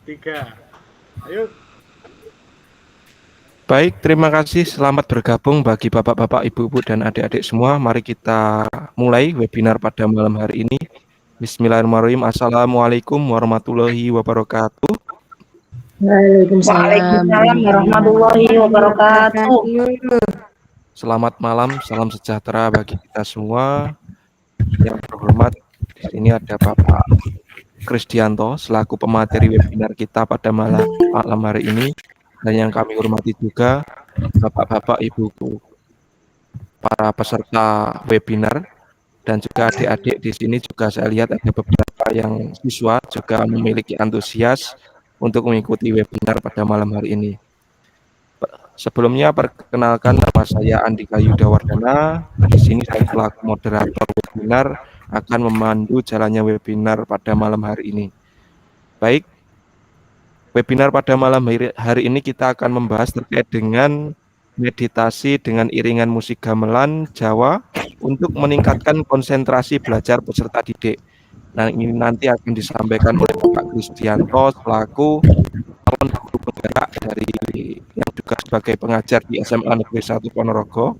3. Ayo. Baik, terima kasih. Selamat bergabung bagi bapak-bapak, ibu-ibu, dan adik-adik semua. Mari kita mulai webinar pada malam hari ini. Bismillahirrahmanirrahim. Assalamualaikum warahmatullahi wabarakatuh. Waalaikumsalam warahmatullahi wabarakatuh. Selamat malam, salam sejahtera bagi kita semua. Yang terhormat, di sini ada Bapak Krisdianto selaku pemateri webinar kita pada malam hari ini. Dan yang kami hormati juga bapak-bapak, ibu-ibu, para peserta webinar, dan juga adik-adik di sini juga saya lihat ada beberapa yang siswa juga memiliki antusias untuk mengikuti webinar pada malam hari ini. Sebelumnya perkenalkan, nama saya Andika Yudawardana. Di sini saya selaku moderator webinar akan memandu jalannya webinar pada malam hari ini. Baik, webinar pada malam hari ini kita akan membahas terkait dengan meditasi dengan iringan musik gamelan Jawa untuk meningkatkan konsentrasi belajar peserta didik. Nah, ini nanti akan disampaikan oleh Bapak Krisdianto selaku calon guru penggerak dari yang juga sebagai pengajar di SMA Negeri 1 Ponorogo.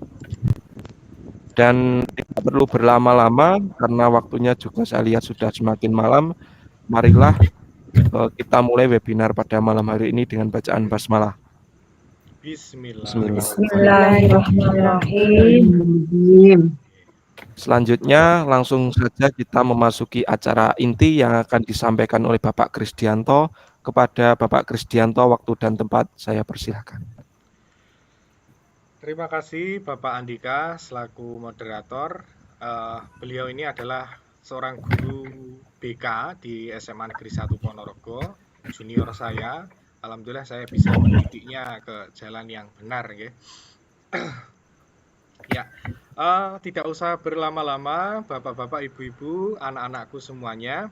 Dan tidak perlu berlama-lama karena waktunya juga saya lihat sudah semakin malam. Marilah kita mulai webinar pada malam hari ini dengan bacaan basmalah. Bismillahirrahmanirrahim. Selanjutnya langsung saja kita memasuki acara inti yang akan disampaikan oleh Bapak Krisdianto. Kepada Bapak Krisdianto, waktu dan tempat saya persilahkan. Terima kasih Bapak Andika selaku moderator. Beliau ini adalah seorang guru BK di SMA Negeri 1 Ponorogo, junior saya. Alhamdulillah saya bisa mendidiknya ke jalan yang benar, ya. Ya, tidak usah berlama-lama, bapak-bapak, ibu-ibu, anak-anakku semuanya.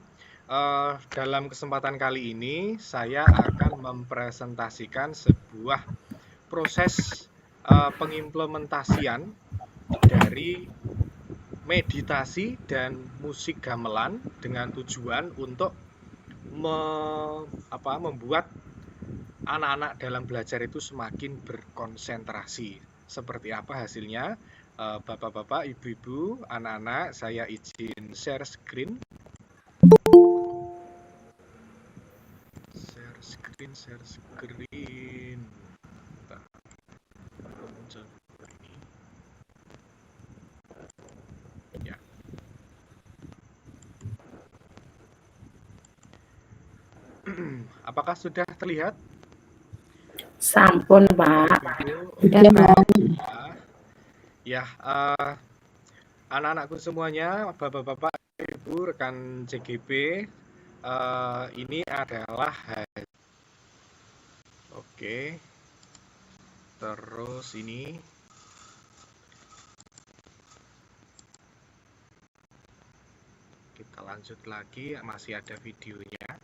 Dalam kesempatan kali ini saya akan mempresentasikan sebuah proses pengimplementasian dari meditasi dan musik gamelan dengan tujuan untuk membuat anak-anak dalam belajar itu semakin berkonsentrasi. Seperti apa hasilnya? Bapak-bapak, ibu-ibu, anak-anak, saya izin share screen. Share screen. Ya. Apakah sudah terlihat? Sampun, Pak. Ya, Pak. Ya, anak-anakku semuanya, bapak-bapak, ibu, rekan CGP, ini adalah oke. Terus ini kita lanjut lagi, masih ada videonya.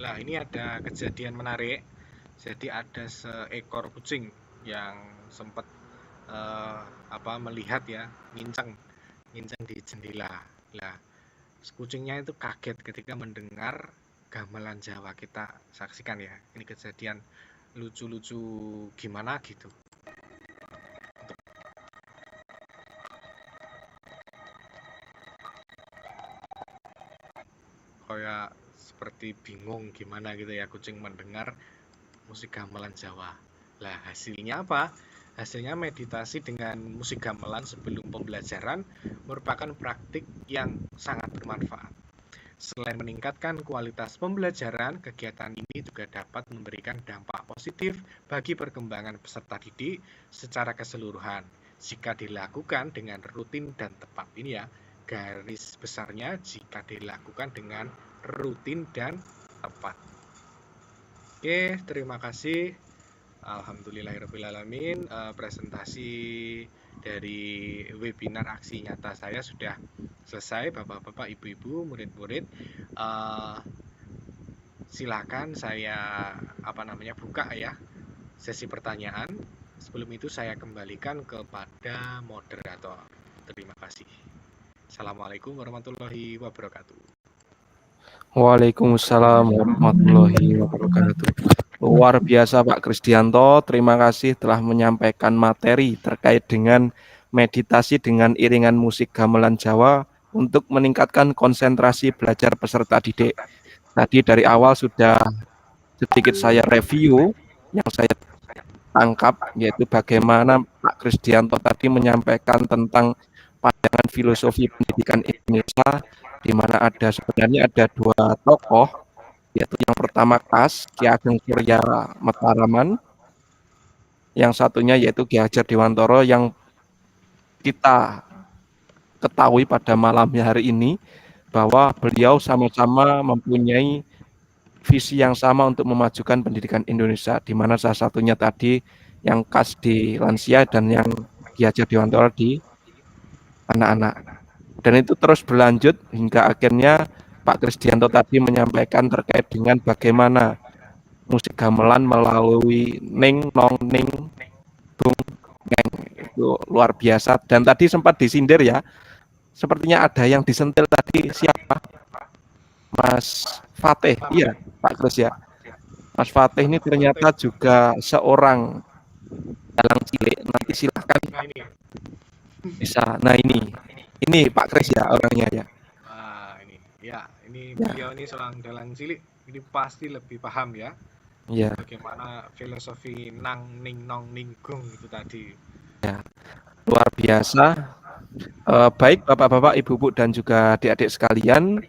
Nah, ini ada kejadian menarik. Jadi ada seekor kucing yang sempat melihat ya, ngincang di jendela. Nah, kucingnya itu kaget ketika mendengar gamelan Jawa. Kita saksikan ya. Ini kejadian lucu-lucu gimana gitu. kayak seperti bingung gimana gitu ya kucing mendengar musik gamelan Jawa. Lah, hasilnya apa? Hasilnya meditasi dengan musik gamelan sebelum pembelajaran merupakan praktik yang sangat bermanfaat. Selain meningkatkan kualitas pembelajaran, kegiatan ini juga dapat memberikan dampak positif bagi perkembangan peserta didik secara keseluruhan. Jika dilakukan dengan rutin dan tepat, ini ya, garis besarnya jika dilakukan dengan rutin dan tepat. Oke, terima kasih. Alhamdulillahirrahmanirrahim. Presentasi dari webinar aksi nyata saya sudah selesai, Bapak-bapak, Ibu-ibu, murid-murid. Silakan saya buka ya sesi pertanyaan. Sebelum itu saya kembalikan kepada moderator. Terima kasih. Assalamualaikum warahmatullahi wabarakatuh. Waalaikumsalam warahmatullahi wabarakatuh. Luar biasa Pak Krisdianto, terima kasih telah menyampaikan materi terkait dengan meditasi dengan iringan musik gamelan Jawa untuk meningkatkan konsentrasi belajar peserta didik. Tadi dari awal sudah sedikit saya review, yang saya tangkap yaitu bagaimana Pak Krisdianto tadi menyampaikan tentang pandangan filosofi pendidikan Indonesia, di mana sebenarnya ada dua tokoh, yaitu yang pertama Ki Ageng Surya Mataraman, yang satunya yaitu Ki Hajar Dewantoro, yang kita ketahui pada malam hari ini bahwa beliau sama-sama mempunyai visi yang sama untuk memajukan pendidikan Indonesia, di mana salah satunya tadi yang khas di lansia dan yang Ki Hajar Dewantoro di anak-anak. Dan itu terus berlanjut hingga akhirnya Pak Krisdianto tadi menyampaikan terkait dengan bagaimana musik gamelan melalui ning nong ning bung neng, itu luar biasa. Dan tadi sempat disindir ya, sepertinya ada yang disentil tadi, siapa? Mas Fatih, iya Pak Kris ya. Mas Fatih ini ternyata juga seorang dalang cilik. Nanti silahkan bisa. Nah ini Pak Kris ya orangnya ya. Ini beliau ini seorang dalang cilik. Ini pasti lebih paham ya. Ya. Bagaimana filosofi nang ning nong ninggung itu tadi. Ya, luar biasa. Baik Bapak-bapak, Ibu-ibu dan juga adik-adik sekalian.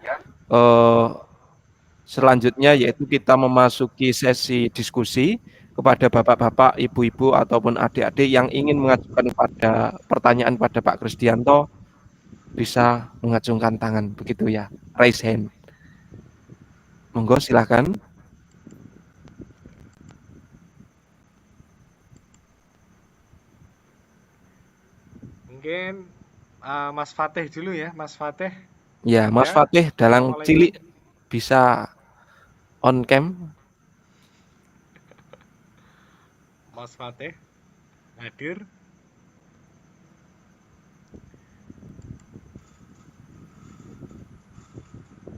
Selanjutnya yaitu kita memasuki sesi diskusi. Kepada Bapak-bapak, Ibu-ibu ataupun adik-adik yang ingin mengajukan pertanyaan pada Pak Krisdianto, bisa mengacungkan tangan, begitu ya, raise hand. Monggo silakan. Mungkin Mas Fatih dulu ya, Mas Fatih. Ya, Mas Fatih dalang cilik bisa on cam. Mas Fatih hadir.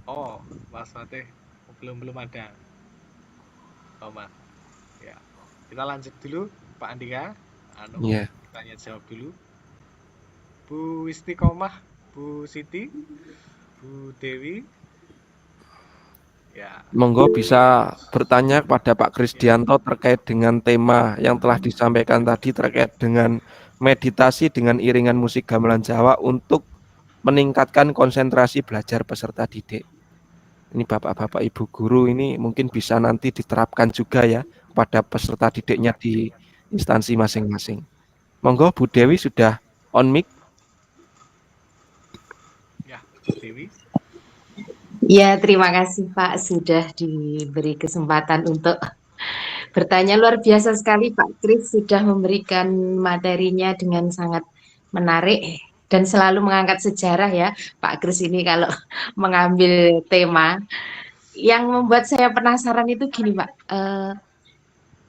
Oh, Mas Fatih belum ada. Oh, Mas. Ya. Kita lanjut dulu, Pak Andika. Yeah. Tanya jawab dulu. Bu Istiqomah, Bu Siti, Bu Dewi. Ya. Monggo bisa bertanya kepada Pak Krisdianto terkait dengan tema yang telah disampaikan tadi terkait dengan meditasi dengan iringan musik gamelan Jawa untuk meningkatkan konsentrasi belajar peserta didik. Ini Bapak-bapak Ibu guru ini mungkin bisa nanti diterapkan juga ya kepada peserta didiknya di instansi masing-masing. Monggo Bu Dewi sudah on mic. Ya, Bu Dewi. Ya, terima kasih Pak sudah diberi kesempatan untuk bertanya. Luar biasa sekali Pak Kris sudah memberikan materinya dengan sangat menarik dan selalu mengangkat sejarah ya Pak Kris ini kalau mengambil tema. Yang membuat saya penasaran itu gini Pak,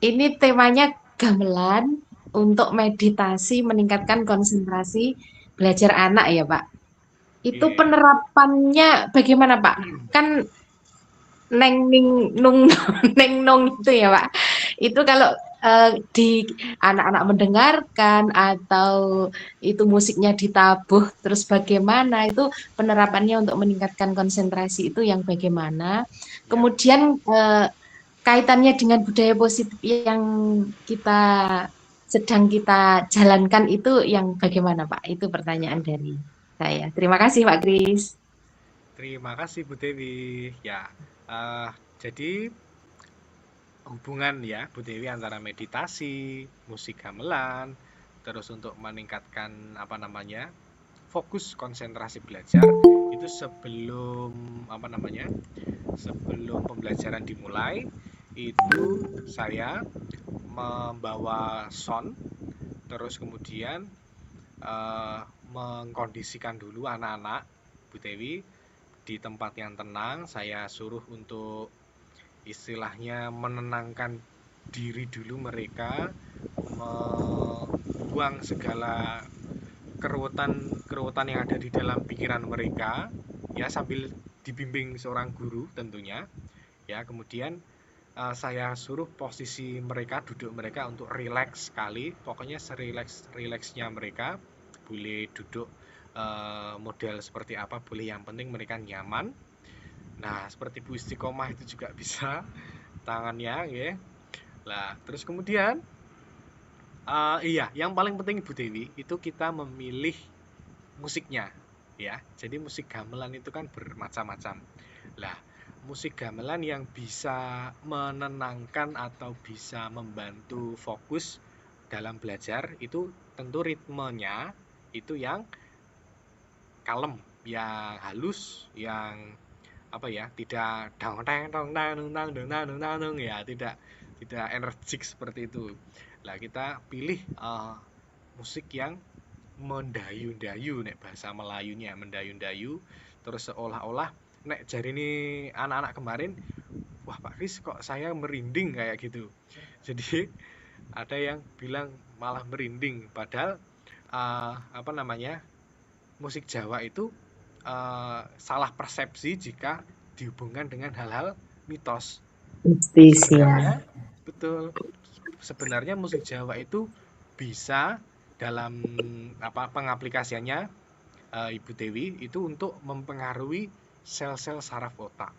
ini temanya gamelan untuk meditasi meningkatkan konsentrasi belajar anak ya Pak. Itu penerapannya bagaimana Pak? Kan neng ning nung neng nong itu ya Pak. Itu kalau di anak-anak mendengarkan atau itu musiknya ditabuh terus bagaimana itu penerapannya untuk meningkatkan konsentrasi itu yang bagaimana. Ya, Kemudian kaitannya dengan budaya positif yang kita sedang kita jalankan itu yang bagaimana Pak? Itu pertanyaan dari saya. Terima kasih Pak Kris. terima kasih Bu Dewi. Ya, jadi hubungan ya Bu Dewi antara meditasi, musik gamelan, terus untuk meningkatkan apa namanya fokus konsentrasi belajar itu sebelum pembelajaran dimulai itu saya membawa sound, terus kemudian mengkondisikan dulu anak-anak Bu Dewi di tempat yang tenang. Saya suruh untuk istilahnya menenangkan diri dulu mereka, membuang segala keruwetan yang ada di dalam pikiran mereka ya, sambil dibimbing seorang guru tentunya ya. Kemudian saya suruh posisi mereka, duduk mereka untuk rileks sekali, pokoknya serileks-rileksnya mereka, boleh duduk model seperti apa boleh, yang penting mereka nyaman. Nah, seperti Bu Istiqomah itu juga bisa tangannya ya. Lah, terus kemudian iya, yang paling penting Bu Dewi itu kita memilih musiknya ya. Jadi musik gamelan itu kan bermacam-macam. Lah, musik gamelan yang bisa menenangkan atau bisa membantu fokus dalam belajar itu tentu ritmenya itu yang kalem, yang halus, yang apa ya, tidak dang dang dang dang dang dang dang dang ya, tidak energik seperti itu. Lah, kita pilih musik yang mendayu-dayu, nek bahasa Melayunya mendayu-dayu, terus seolah-olah nek jari ini anak-anak kemarin, wah Pak Kris kok saya merinding kayak gitu. Jadi ada yang bilang malah merinding, padahal apa namanya, musik Jawa itu salah persepsi jika dihubungkan dengan hal-hal mitos. Sebenarnya betul, sebenarnya musik Jawa itu bisa dalam pengaplikasiannya Ibu Dewi itu untuk mempengaruhi sel-sel saraf otak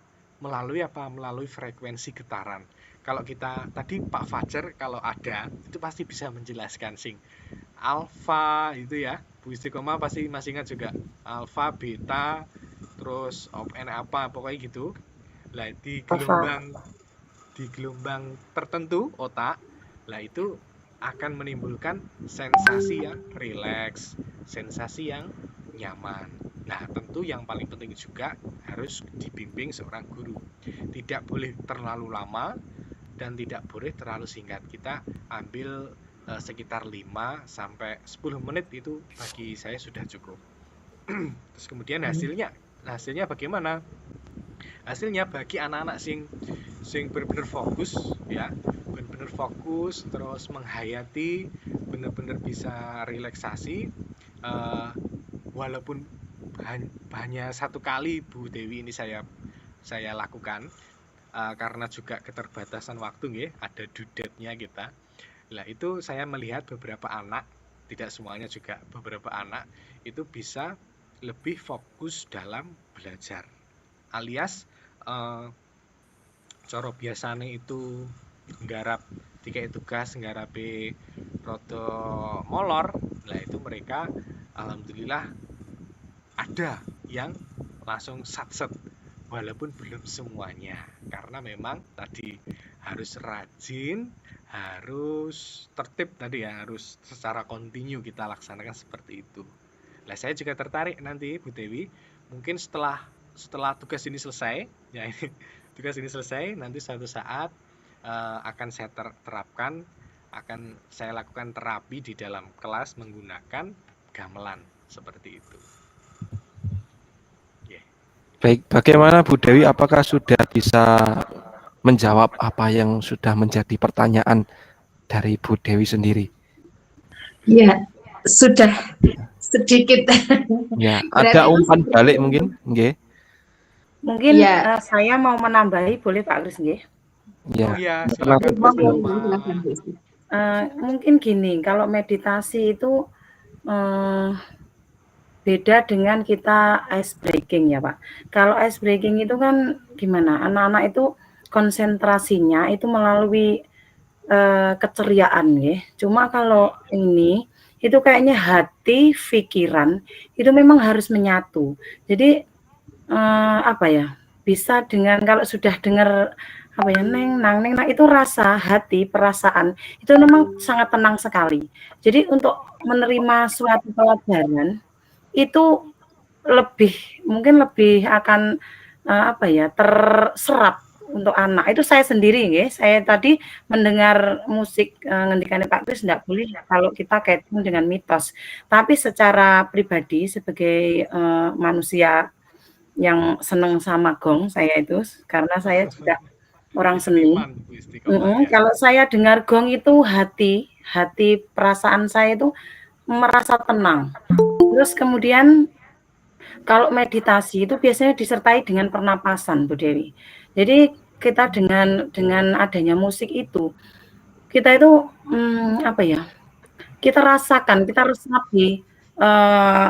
melalui melalui frekuensi getaran. Kalau kita tadi Pak Fajar kalau ada itu pasti bisa menjelaskan sing alfa itu ya, Bu Istiqomah pasti masih ingat juga, alfa, beta, terus n apa pokoknya gitu. Lah, di gelombang tertentu otak, lah itu akan menimbulkan sensasi yang rileks, sensasi yang nyaman. Nah, tentu yang paling penting juga harus dibimbing seorang guru. Tidak boleh terlalu lama dan tidak boleh terlalu singkat. Kita ambil sekitar 5 sampai 10 menit itu bagi saya sudah cukup. Terus kemudian hasilnya bagaimana? Hasilnya bagi anak-anak sing benar-benar fokus ya, benar-benar fokus, terus menghayati, benar-benar bisa relaksasi, walaupun hanya satu kali Bu Dewi ini saya lakukan karena juga keterbatasan waktu nggih, ada due date-nya kita. Lah, itu saya melihat beberapa anak, tidak semuanya juga, beberapa anak itu bisa lebih fokus dalam belajar, alias cara biasanya itu nggarap tiga tugas, nggarapi rodo molor. Lah, itu mereka alhamdulillah ada yang langsung satset, walaupun belum semuanya, karena memang tadi harus rajin, harus tertib tadi ya, harus secara kontinu kita laksanakan seperti itu. Nah, saya juga tertarik nanti Bu Dewi, mungkin setelah tugas ini selesai ya, ini tugas ini selesai, nanti suatu saat akan saya terapkan, akan saya lakukan terapi di dalam kelas menggunakan gamelan seperti itu. Baik, bagaimana Bu Dewi, apakah sudah bisa menjawab apa yang sudah menjadi pertanyaan dari Bu Dewi sendiri? Ya, sudah sedikit. Ya, ada umpan balik mungkin, nggih. Mungkin ya. Saya mau menambahi, boleh Pak Kris nggih? Ya. Oh ya, silakan. Mungkin gini, kalau meditasi itu beda dengan kita ice breaking ya Pak. Kalau ice breaking itu kan gimana? Anak-anak itu konsentrasinya itu melalui keceriaan ya. Cuma kalau ini itu kayaknya hati, pikiran itu memang harus menyatu. Jadi apa ya? Bisa dengan kalau sudah dengar apa ya neng nang neng nah itu rasa hati perasaan itu memang sangat tenang sekali. Jadi untuk menerima suatu pelajaran itu mungkin lebih akan apa ya terserap untuk anak itu saya sendiri ya. Saya tadi mendengar musik ngendikane Pak Kris enggak boleh kalau kita kaitan dengan mitos. Tapi secara pribadi sebagai manusia yang senang sama gong saya itu karena saya juga orang seni. Kalau saya dengar gong itu hati perasaan saya itu merasa tenang. Terus kemudian kalau meditasi itu biasanya disertai dengan pernapasan, Bu Dewi. Jadi kita dengan adanya musik itu, kita itu apa ya? Kita rasakan, kita resapi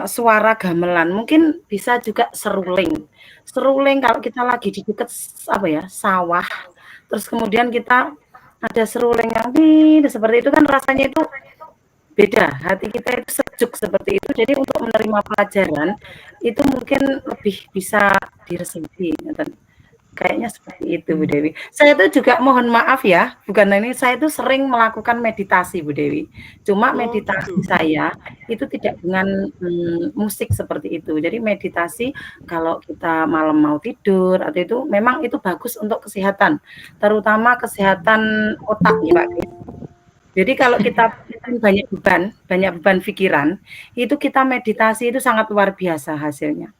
suara gamelan. Mungkin bisa juga seruling. Seruling kalau kita lagi di dekat apa ya? Sawah. Terus kemudian kita ada seruling yang seperti itu kan rasanya itu beda, hati kita itu sejuk seperti itu. Jadi untuk menerima pelajaran itu mungkin lebih bisa diresapi. Kayaknya seperti itu Bu Dewi. Saya tuh juga mohon maaf ya, bukan ini saya tuh sering melakukan meditasi Bu Dewi. Cuma meditasi saya itu tidak dengan musik seperti itu. Jadi meditasi kalau kita malam mau tidur atau itu memang itu bagus untuk kesehatan, terutama kesehatan otak ya Pak. Jadi kalau kita banyak beban pikiran, itu kita meditasi itu sangat luar biasa hasilnya.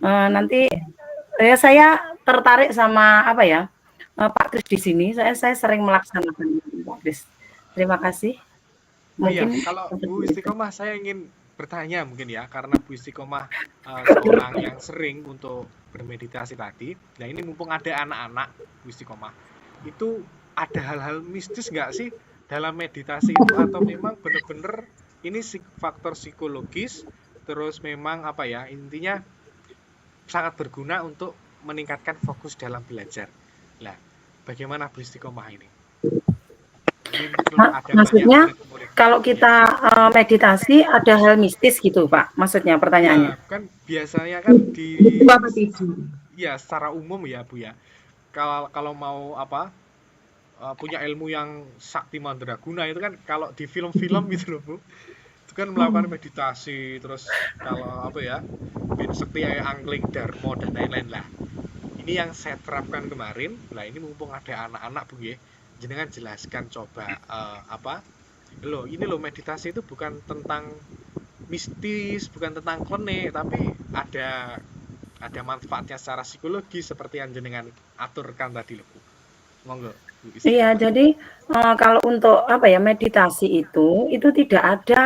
Nanti ya saya tertarik sama apa ya Pak Kris di sini. Saya sering melaksanakan Pak Kris. Terima kasih. Mungkin kalau Bu Istiqomah saya ingin bertanya mungkin ya karena Bu Istiqomah seorang yang sering untuk bermeditasi tadi. Nah ini mumpung ada anak-anak Bu Istiqomah, itu ada hal-hal mistis nggak sih dalam meditasi itu atau memang benar-benar ini faktor psikologis terus memang apa ya intinya sangat berguna untuk meningkatkan fokus dalam belajar. Nah, bagaimana Bu Istiqomah ini? Maksudnya kalau kita meditasi ada hal mistis gitu Pak? Maksudnya pertanyaannya? Ya, kan biasanya kan ya secara umum ya Bu ya. Kalau mau apa punya ilmu yang sakti mandraguna itu kan kalau di film-film gitu loh Bu. Itu kan melakukan meditasi terus kalau apa ya sakti angling dharma dan lain-lain lah. Ini yang saya terapkan kemarin. Nah ini mumpung ada anak-anak Bu ya, jenengan jelaskan coba ini loh meditasi itu bukan tentang mistis, bukan tentang klene, tapi ada manfaatnya secara psikologis seperti yang jenengan aturkan tadi loh Bu. Monggo. Iya, jadi kalau untuk apa ya meditasi itu tidak ada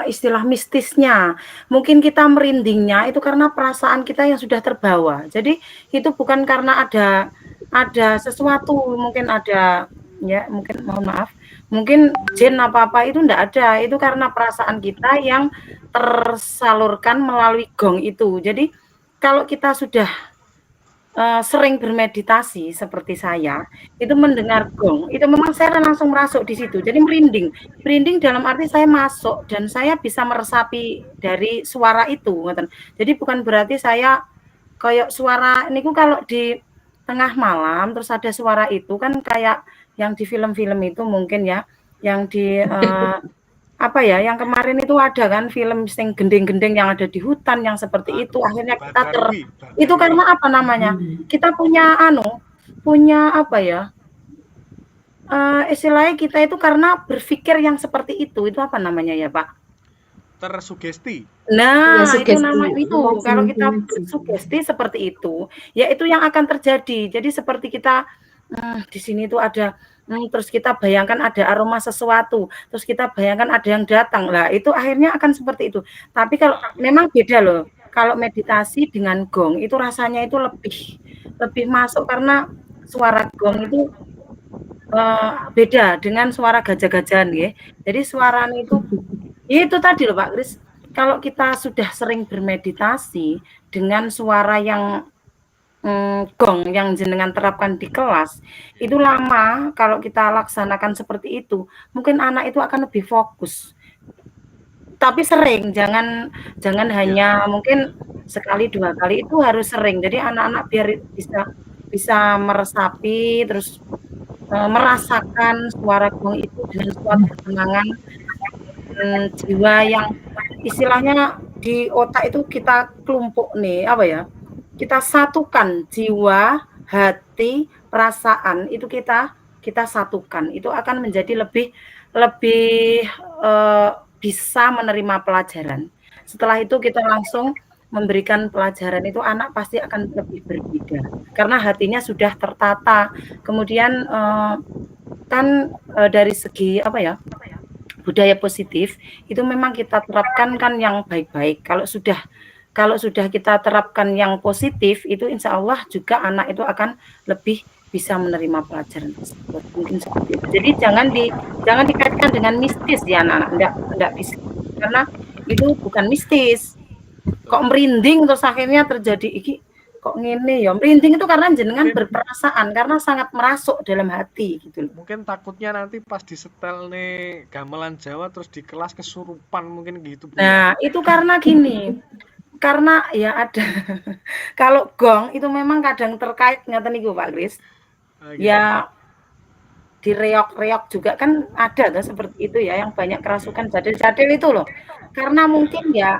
istilah mistisnya. Mungkin kita merindingnya itu karena perasaan kita yang sudah terbawa. Jadi itu bukan karena ada sesuatu, mungkin ada ya mungkin mohon maaf, mungkin jin apa-apa itu enggak ada. Itu karena perasaan kita yang tersalurkan melalui gong itu. Jadi kalau kita sudah sering bermeditasi seperti saya, itu mendengar gong, itu memang saya langsung merasuk di situ. Jadi merinding dalam arti saya masuk dan saya bisa meresapi dari suara itu. Jadi bukan berarti saya kayak suara ini kalau di tengah malam terus ada suara itu kan kayak yang di film-film itu mungkin ya, yang di apa ya, yang kemarin itu ada kan film sing gending-gending yang ada di hutan yang seperti itu akhirnya kita itu karena apa namanya kita punya apa ya istilahnya kita itu karena berpikir yang seperti itu apa namanya ya Pak? Tersugesti. Nah ya, itu nama itu kalau kita sugesti seperti itu ya itu yang akan terjadi. Jadi seperti kita di sini tuh ada terus kita bayangkan ada aroma sesuatu, terus kita bayangkan ada yang datang. Lah itu akhirnya akan seperti itu. Tapi kalau memang beda loh. Kalau meditasi dengan gong itu rasanya itu lebih masuk karena suara gong itu beda dengan suara gajah-gajahan nggih. Jadi suaranya itu tadi loh Pak Kris, kalau kita sudah sering bermeditasi dengan suara yang gong yang jenengan terapkan di kelas, itu lama kalau kita laksanakan seperti itu, mungkin anak itu akan lebih fokus. Tapi sering, jangan hanya mungkin sekali 2 kali, itu harus sering. Jadi anak-anak biar bisa meresapi, terus merasakan suara gong itu dengan suatu ketenangan jiwa yang istilahnya di otak itu kita kelompok nih, apa ya? Kita satukan jiwa, hati, perasaan itu kita satukan. Itu akan menjadi lebih bisa menerima pelajaran. Setelah itu kita langsung memberikan pelajaran itu anak pasti akan lebih berbeda karena hatinya sudah tertata. Kemudian dari segi apa ya? Budaya positif itu memang kita terapkan kan yang baik-baik. Kalau sudah kita terapkan yang positif itu insya Allah juga anak itu akan lebih bisa menerima pelajaran tersebut. Mungkin seperti itu. Jadi jangan dikaitkan dengan mistis ya anak-anak, enggak bisa. Karena itu bukan mistis. Kok merinding terus akhirnya terjadi iki kok ngene ya. Merinding itu karena jenengan berperasaan karena sangat merasuk dalam hati gitu loh. Mungkin takutnya nanti pas disetel nih gamelan Jawa terus di kelas kesurupan mungkin gitu Bu. Nah, itu karena gini. Karena ya ada kalau gong itu memang kadang terkait ngaten niku Pak Kris. Ya direok-reok juga kan ada tuh seperti itu ya yang banyak kerasukan jadil-jadil itu loh. Karena mungkin ya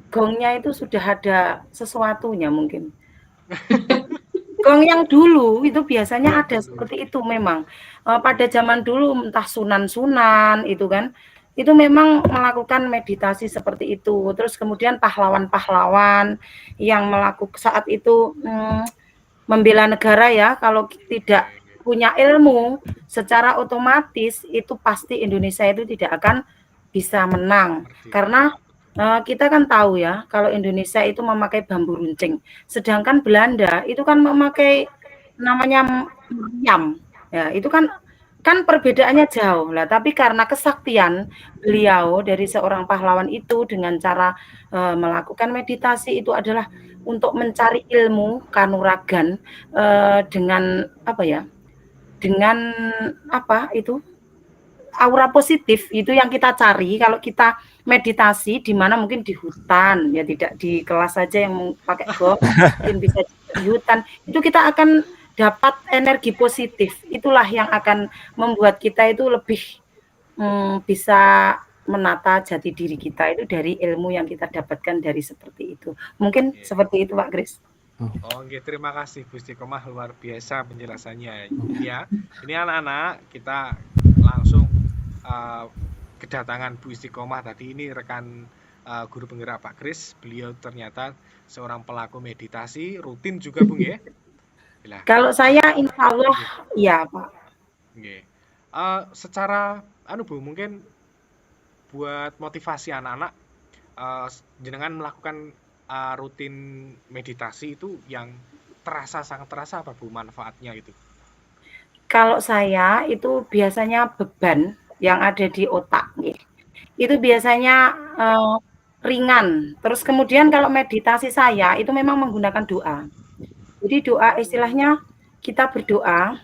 gongnya itu sudah ada sesuatunya mungkin. Gong yang dulu itu biasanya ada seperti itu memang. Pada zaman dulu entah sunan-sunan itu kan, itu memang melakukan meditasi seperti itu. Terus kemudian pahlawan-pahlawan yang melakukan saat itu membela negara ya, kalau tidak punya ilmu secara otomatis itu pasti Indonesia itu tidak akan bisa menang. Karena kita kan tahu ya, kalau Indonesia itu memakai bambu runcing, sedangkan Belanda itu kan memakai namanya meriam. Ya, itu kan perbedaannya jauh lah. Tapi karena kesaktian beliau dari seorang pahlawan itu dengan cara melakukan meditasi itu adalah untuk mencari ilmu kanuragan dengan apa ya? Dengan apa itu? Aura positif itu yang kita cari kalau kita meditasi di mana mungkin di hutan ya, tidak di kelas saja yang pakai gong, mungkin bisa di hutan. Itu kita akan dapat energi positif. Itulah yang akan membuat kita itu lebih bisa menata jati diri kita itu dari ilmu yang kita dapatkan dari seperti itu. Mungkin seperti itu Pak Kris. Oh, okay. Terima kasih Bu Istiqomah, luar biasa penjelasannya ya. Ini anak-anak kita langsung kedatangan Bu Istiqomah tadi. Ini rekan guru penggerak Pak Kris. Beliau ternyata seorang pelaku meditasi rutin juga Bung ya. Kalau saya insya Allah ya Pak. Okay. Secara Bu mungkin buat motivasi anak-anak jenengan melakukan rutin meditasi itu yang sangat terasa apa Bu manfaatnya itu? Kalau saya itu biasanya beban yang ada di otak itu biasanya ringan. Terus kemudian kalau meditasi saya itu memang menggunakan doa. Jadi doa istilahnya kita berdoa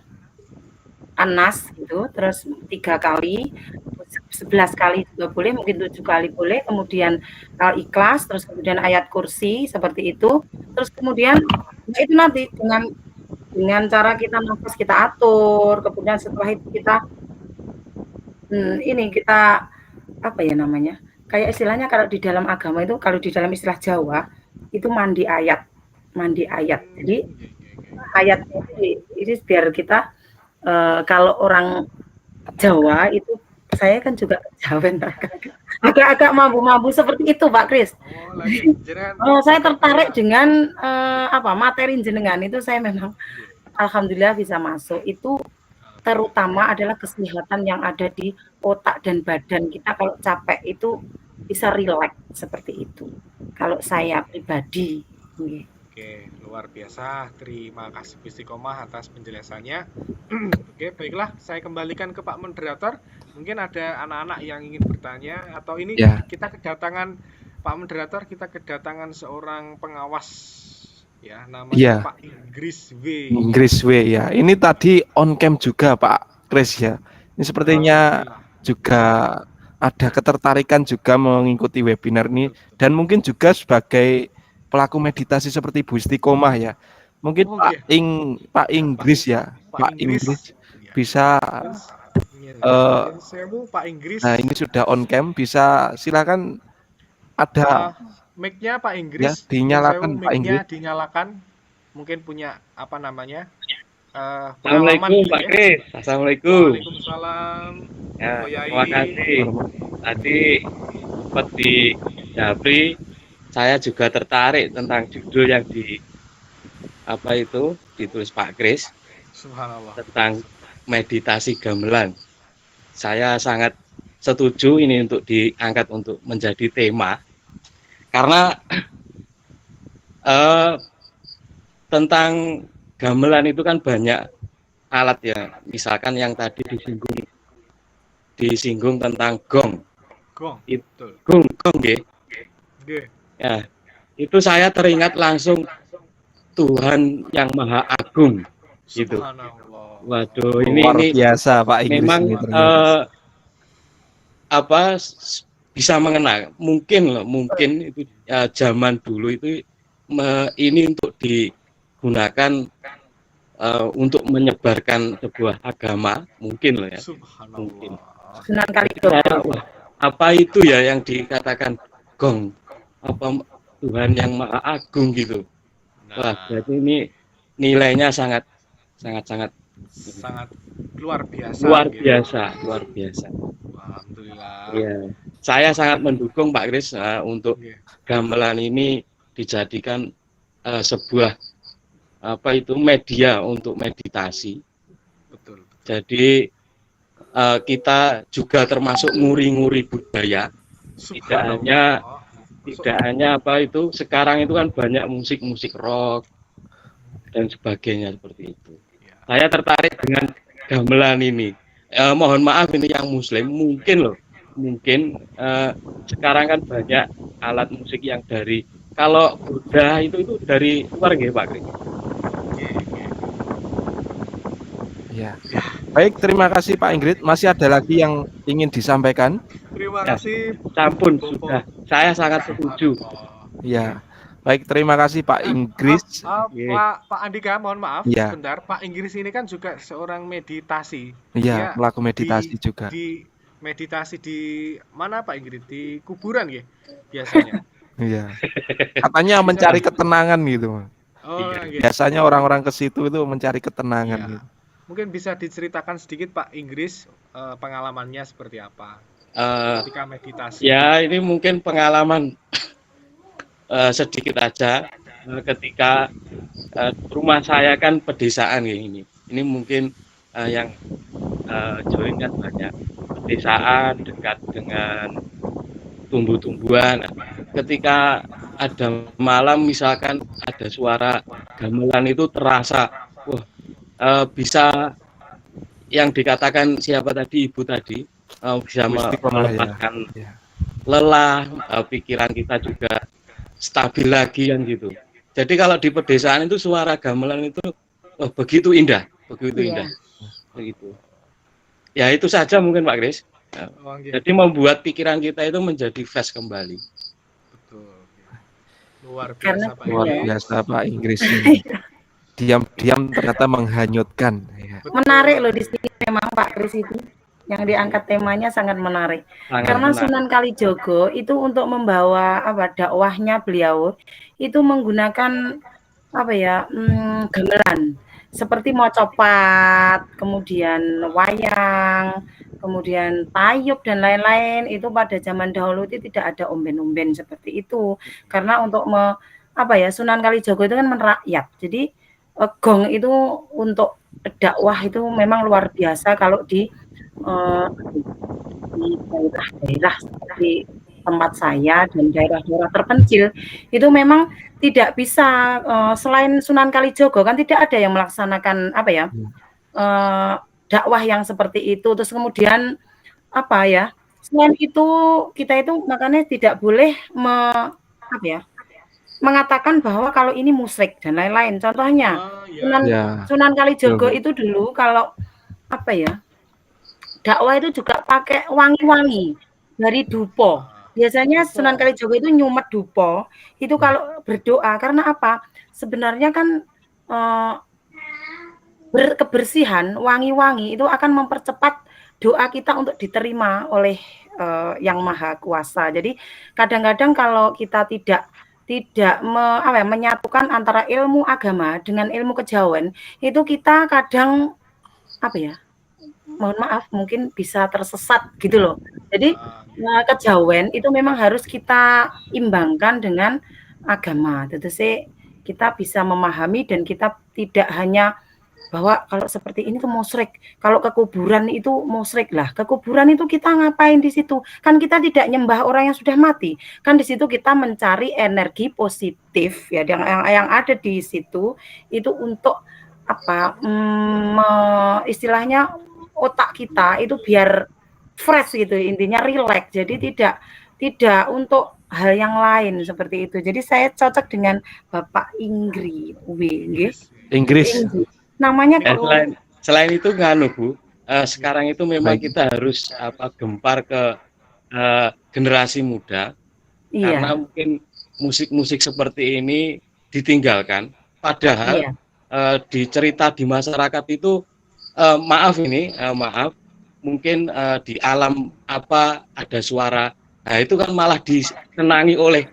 anas gitu, terus 3 kali, 11 kali juga boleh, mungkin 7 kali boleh, kemudian ikhlas, terus kemudian ayat kursi seperti itu. Terus kemudian itu nanti dengan cara kita nafas kita atur, kemudian setelah itu kita kita apa ya namanya? Kayak istilahnya kalau di dalam agama itu, kalau di dalam istilah Jawa itu mandi ayat. Jadi ayat ini biar kita kalau orang Jawa itu saya kan juga Jawa agak mampu seperti itu Pak Kris. Saya tertarik dengan materi jenengan itu, saya memang alhamdulillah bisa masuk. Itu terutama adalah kesehatan yang ada di otak dan badan kita. Kalau capek itu bisa rileks seperti itu. Kalau saya pribadi. Oke, luar biasa. Terima kasih Bu Istiqomah atas penjelasannya. Oke, baiklah, saya kembalikan ke Pak Moderator. Mungkin ada anak-anak yang ingin bertanya, atau ini Ya. kita kedatangan Pak Moderator, kita kedatangan seorang pengawas, ya, namanya Iya. Pak Inggris W. Inggris W ya. Ini tadi on cam juga Pak Chris ya. Ini sepertinya Alhamdulillah. juga ada ketertarikan juga mengikuti webinar ini, dan mungkin juga sebagai pelaku meditasi seperti Bu Istiqomah ya. Mungkin Oh, Pak iya. Inggris ya. Pak Inggris Iya. bisa Sewu, Pak Inggris. nah ini sudah on cam, bisa silakan ada mic-nya Pak Inggris, ya, dinyalakan Pak Inggris. mic-nya dinyalakan. Mungkin punya apa namanya? Assalamualaikum Pak Chris. Assalamualaikum. Waalaikumsalam. Ya, Pak Yai. terima kasih. Tadi sempat di Japri, saya juga tertarik tentang judul yang ditulis Pak Chris. Subhanallah. Tentang meditasi gamelan. Saya sangat setuju ini untuk diangkat untuk menjadi tema, karena tentang gamelan itu kan banyak alat ya. Misalkan yang tadi disinggung tentang gong. Gong. Gong nggih. Ya, itu saya teringat langsung Tuhan yang Maha Agung gitu. Waduh, ini biasa Pak Inggris memang ini bisa mengena. Mungkin itu zaman dulu itu ini untuk digunakan untuk menyebarkan sebuah agama, mungkin loh ya. Mungkin. Sunan Kalijogo. Apa itu ya yang dikatakan gong? Apa Tuhan yang Maha Agung gitu. Wah, jadi ini nilainya sangat luar biasa. Luar biasa. Alhamdulillah. Ya, saya sangat mendukung Pak Chris untuk gamelan ini dijadikan sebuah media untuk meditasi. Betul. Jadi kita juga termasuk nguri-nguri budaya. Tidak hanya sekarang itu kan banyak musik rock dan sebagainya seperti itu. Saya tertarik dengan gamelan ini. Mohon maaf ini yang Muslim mungkin sekarang kan banyak alat musik yang kalau Buddha itu dari luar nggih Pak Kris. Ya. Baik, terima kasih Pak Inggris. Masih ada lagi yang ingin disampaikan? Terima kasih. Sampun sudah. Saya sangat setuju. Ya. Baik, terima kasih Pak Inggris. Pak Andika, mohon maaf sebentar. Pak Inggris ini kan juga seorang meditasi. Iya, pelaku meditasi juga. Di meditasi di mana Pak Inggris? Di kuburan ya biasanya. Iya. Katanya mencari ketenangan gitu. Oh, biasanya orang-orang ke situ itu mencari ketenangan gitu. Mungkin bisa diceritakan sedikit Pak Inggris pengalamannya seperti apa ketika meditasi? Ya, ini mungkin pengalaman sedikit aja ketika rumah saya kan pedesaan ini. Ini mungkin yang join kan banyak pedesaan dekat dengan tumbuh-tumbuhan. Ketika ada malam misalkan ada suara gamelan itu terasa, bisa yang dikatakan siapa tadi ibu tadi bisa melepaskan lelah, pikiran kita juga stabil lagi kan gitu. Jadi kalau di pedesaan itu suara gamelan itu begitu indah, begitu. Ya itu saja mungkin Pak Chris. Jadi membuat pikiran kita itu menjadi fresh kembali. Betul. Luar biasa Pak Inggris. Luar biasa Pak Inggris ini. Diam-diam ternyata menghanyutkan. Menarik loh di sini memang Pak Chris itu. Yang diangkat temanya sangat menarik. Karena Sunan Kalijogo itu untuk membawa dakwahnya beliau itu menggunakan gamelan seperti mocopat, kemudian wayang, kemudian tayub dan lain-lain. Itu pada zaman dahulu itu tidak ada omben-omben seperti itu. Karena untuk Sunan Kalijogo itu kan merakyat. Jadi gong itu untuk dakwah itu memang luar biasa kalau di daerah-daerah seperti tempat saya dan daerah-daerah terpencil itu memang tidak bisa selain Sunan Kalijogo kan tidak ada yang melaksanakan apa ya dakwah yang seperti itu. Terus kemudian apa ya? Selain itu kita itu makanya tidak boleh apa ya? Mengatakan bahwa kalau ini musyrik dan lain-lain. Contohnya Sunan Kalijogo itu dulu kalau apa ya? Dakwah itu juga pakai wangi-wangi dari dupo. Biasanya Sunan Kalijogo itu nyumet dupo. Itu kalau berdoa karena apa? Sebenarnya kan kebersihan wangi-wangi itu akan mempercepat doa kita untuk diterima oleh Yang Maha Kuasa. Jadi kadang-kadang kalau kita tidak menyatukan antara ilmu agama dengan ilmu kejawen, itu kita kadang apa ya? Mohon maaf mungkin bisa tersesat gitu loh. Jadi kejawen itu memang harus kita imbangkan dengan agama. Tentu sih kita bisa memahami dan kita tidak hanya bahwa kalau seperti ini tuh musyrik, kalau ke kuburan itu musyrik lah. Ke kuburan itu kita ngapain di situ? Kan kita tidak nyembah orang yang sudah mati. Kan di situ kita mencari energi positif ya yang ada di situ itu untuk apa? Istilahnya otak kita itu biar fresh gitu, intinya relax. Jadi tidak untuk hal yang lain seperti itu. Jadi saya cocok dengan Bapak Inggris. Namanya selain itu Bu, sekarang itu memang kita harus gempar ke generasi muda karena mungkin musik-musik seperti ini ditinggalkan padahal di cerita di masyarakat itu maaf mungkin di alam ada suara, nah itu kan malah disenangi oleh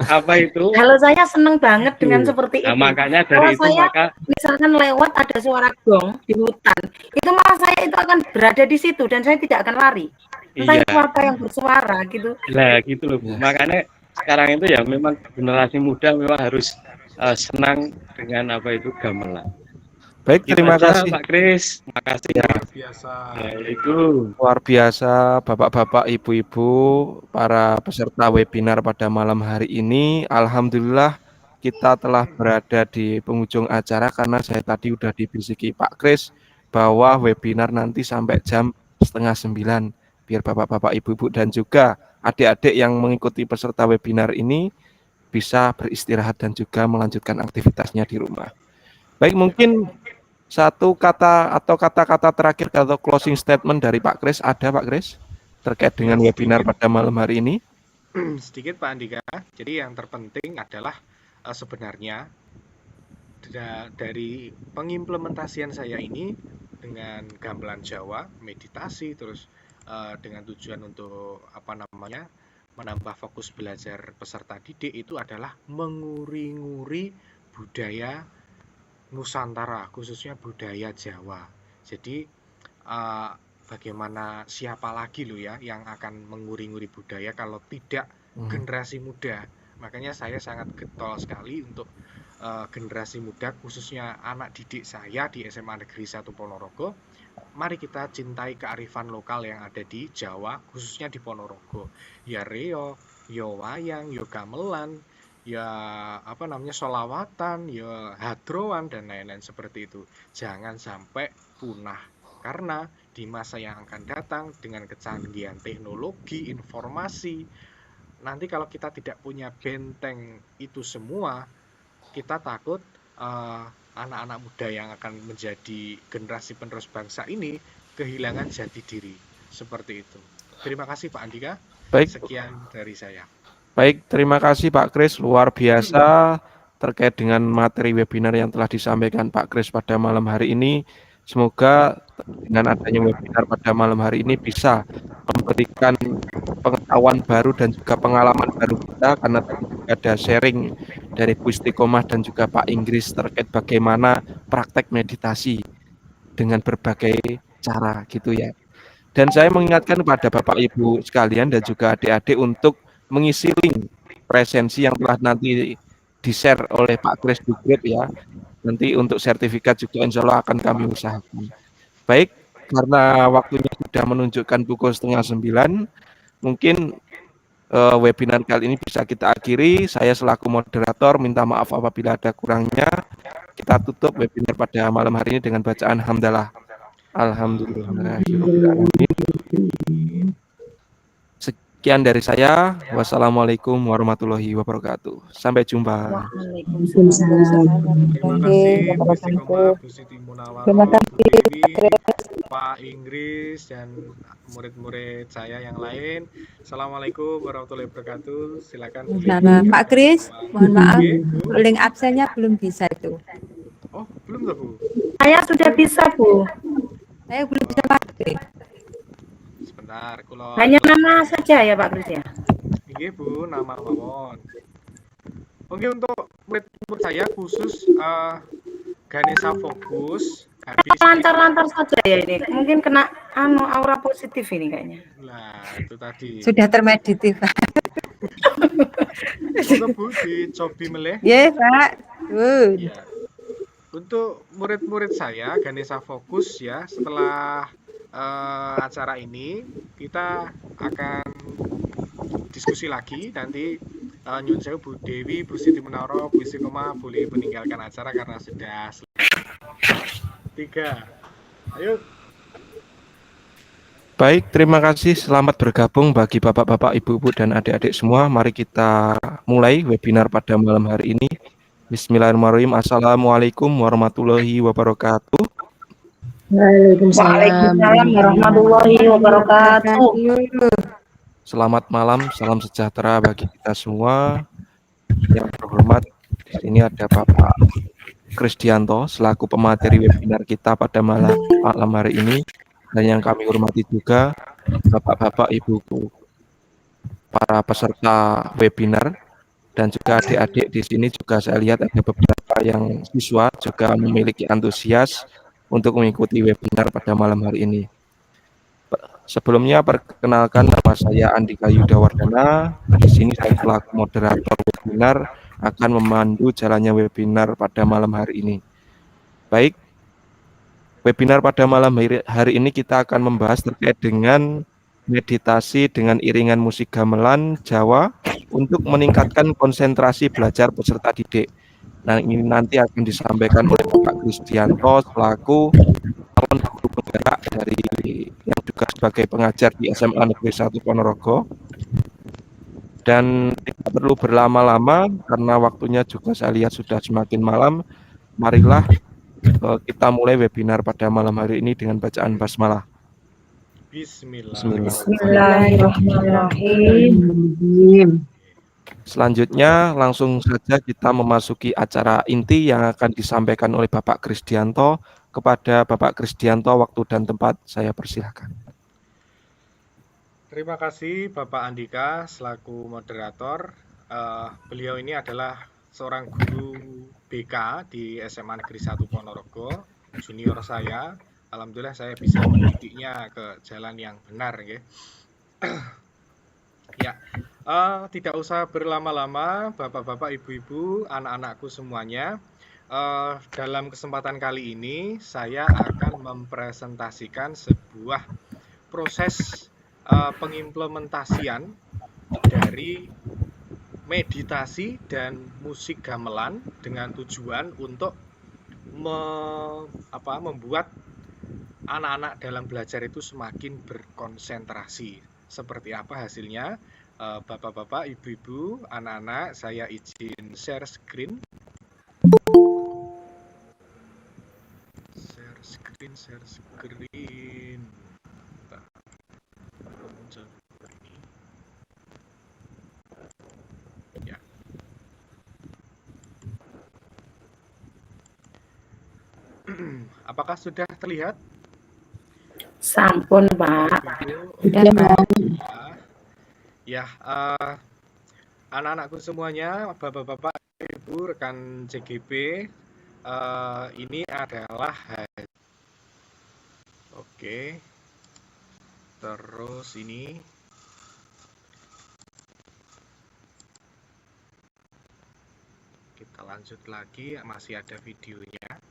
apa itu? Kalau saya seneng banget dengan seperti itu. Makanya dari kalau saya misalkan lewat ada suara gong di hutan, itu malah saya itu akan berada di situ dan saya tidak akan lari. Entah itu apa yang bersuara gitu. Lah gitu loh Bu. Makanya sekarang itu ya memang generasi muda memang harus senang dengan gamelan. Baik, terima kasih Pak Kris. Makasih ya. Luar biasa. Ya, itu luar biasa Bapak-bapak, Ibu-ibu, para peserta webinar pada malam hari ini. Alhamdulillah kita telah berada di penghujung acara karena saya tadi udah dibisiki Pak Kris bahwa webinar nanti sampai jam 8:30 biar Bapak-bapak, Ibu-ibu dan juga adik-adik yang mengikuti peserta webinar ini bisa beristirahat dan juga melanjutkan aktivitasnya di rumah. Baik, mungkin satu kata atau kata-kata terakhir atau closing statement dari Pak Kris, ada Pak Kris terkait dengan webinar pada malam hari ini? Sedikit Pak Andika, jadi yang terpenting adalah sebenarnya dari pengimplementasian saya ini dengan gamelan Jawa, meditasi, terus dengan tujuan untuk menambah fokus belajar peserta didik itu adalah menguri-nguri budaya Nusantara, khususnya budaya Jawa. Jadi bagaimana siapa lagi loh ya yang akan menguri-nguri budaya kalau tidak generasi muda. Makanya saya sangat getol sekali untuk generasi muda, khususnya anak didik saya di SMA Negeri 1 Ponorogo. Mari kita cintai kearifan lokal yang ada di Jawa, khususnya di Ponorogo. Ya reo, yo wayang, yo gamelan, ya solawatan, ya hadrowan dan lain-lain seperti itu. Jangan sampai punah karena di masa yang akan datang dengan kecanggihan teknologi informasi, nanti kalau kita tidak punya benteng itu semua, kita takut anak-anak muda yang akan menjadi generasi penerus bangsa ini kehilangan jati diri seperti itu. Terima kasih Pak Andika. Baik. Sekian dari saya. Baik, terima kasih Pak Kris, luar biasa terkait dengan materi webinar yang telah disampaikan Pak Kris pada malam hari ini. Semoga dengan adanya webinar pada malam hari ini bisa memberikan pengetahuan baru dan juga pengalaman baru kita, karena tadi juga ada sharing dari Bu Istiqomah dan juga Pak Inggris terkait bagaimana praktek meditasi dengan berbagai cara gitu ya. Dan saya mengingatkan kepada Bapak Ibu sekalian dan juga adik-adik untuk mengisi link presensi yang telah nanti di-share oleh Pak Kris di grup ya. Nanti untuk sertifikat juga insya Allah akan kami usahakan. Baik, karena waktunya sudah menunjukkan pukul 8:30, mungkin webinar kali ini bisa kita akhiri. Saya selaku moderator minta maaf apabila ada kurangnya. Kita tutup webinar pada malam hari ini dengan bacaan hamdalah. Alhamdulillahirobbilalamin. Sekian dari saya. Wassalamualaikum warahmatullahi wabarakatuh. Sampai jumpa. Waalaikumsalam Terima warahmatullahi kasih Bu wabarakatuh. Istiqomah, Bu Siti Terima Munawwaroh, Bu kasih Dewi, Pak Kris. Pak Inggris, dan murid-murid saya yang lain. Assalamualaikum warahmatullahi wabarakatuh. Silakan Bu Nah, Lady. Pak Kris, mohon maaf, Oke, Bu. link absennya belum bisa itu. Oh, belum tuh Bu. Saya sudah bisa, Bu. Saya belum bisa pakai. Sebentar, kalau Hanya nama saja ya, Pak Kris ya. Iya Bu, nama mawon. Oke, untuk murid-murid saya khusus Ganesha Fokus habis Lancar-lancar saja ya ini. Mungkin kena aura positif ini kayaknya. Nah, itu tadi. Sudah termeditif. Untuk Bu dicobi meleh. Ya, Pak. Ya. Untuk murid-murid saya Ganesha Fokus ya, setelah acara ini kita akan diskusi lagi nanti. Nyun sewu Bu Dewi, Bu Siti Munawwaroh, Bu Istiqomah boleh meninggalkan acara karena sudah selesai. 3. Ayo. Baik, terima kasih. Selamat bergabung bagi bapak-bapak, ibu-ibu, dan adik-adik semua. Mari kita mulai webinar pada malam hari ini. Bismillahirrahmanirrahim. Assalamualaikum warahmatullahi wabarakatuh. Waalaikumsalam. Waalaikumsalam warahmatullahi wabarakatuh. Selamat malam, salam sejahtera bagi kita semua. Yang terhormat, di sini ada Bapak Kristianto selaku pemateri webinar kita pada malam hari ini, dan yang kami hormati juga bapak-bapak, ibu-ibu, para peserta webinar, dan juga adik-adik di sini juga saya lihat ada beberapa yang siswa juga memiliki antusias untuk mengikuti webinar pada malam hari ini. Sebelumnya perkenalkan, nama saya Andika Yudawardana. Di sini saya selaku moderator webinar akan memandu jalannya webinar pada malam hari ini. Baik, webinar pada malam hari ini kita akan membahas terkait dengan meditasi dengan iringan musik gamelan Jawa untuk meningkatkan konsentrasi belajar peserta didik. Nah, ini nanti akan disampaikan oleh Bapak Kristianto selaku guru penggerak dari yang juga sebagai pengajar di SMA Negeri 1 Ponorogo. Dan tidak perlu berlama-lama karena waktunya juga saya lihat sudah semakin malam. Marilah kita mulai webinar pada malam hari ini dengan bacaan basmalah. Bismillahirrahmanirrahim. Selanjutnya langsung saja kita memasuki acara inti yang akan disampaikan oleh Bapak Kristianto. Kepada Bapak Kristianto, waktu dan tempat saya persilahkan. Terima kasih Bapak Andika selaku moderator. Beliau ini adalah seorang guru BK di SMA Negeri 1 Ponorogo, junior saya. Alhamdulillah saya bisa mendidiknya ke jalan yang benar, ya. Ya, tidak usah berlama-lama, bapak-bapak, ibu-ibu, anak-anakku semuanya. Dalam kesempatan kali ini saya akan mempresentasikan sebuah proses pengimplementasian dari meditasi dan musik gamelan dengan tujuan untuk membuat anak-anak dalam belajar itu semakin berkonsentrasi. Seperti apa hasilnya? Bapak-bapak, ibu-ibu, anak-anak, saya izin share screen. Share screen. Ya. Apakah sudah terlihat? Sampun, Pak. Ya, anak-anakku semuanya, bapak-bapak, ibu, rekan CGP, ini adalah oke. Terus ini kita lanjut lagi, masih ada videonya.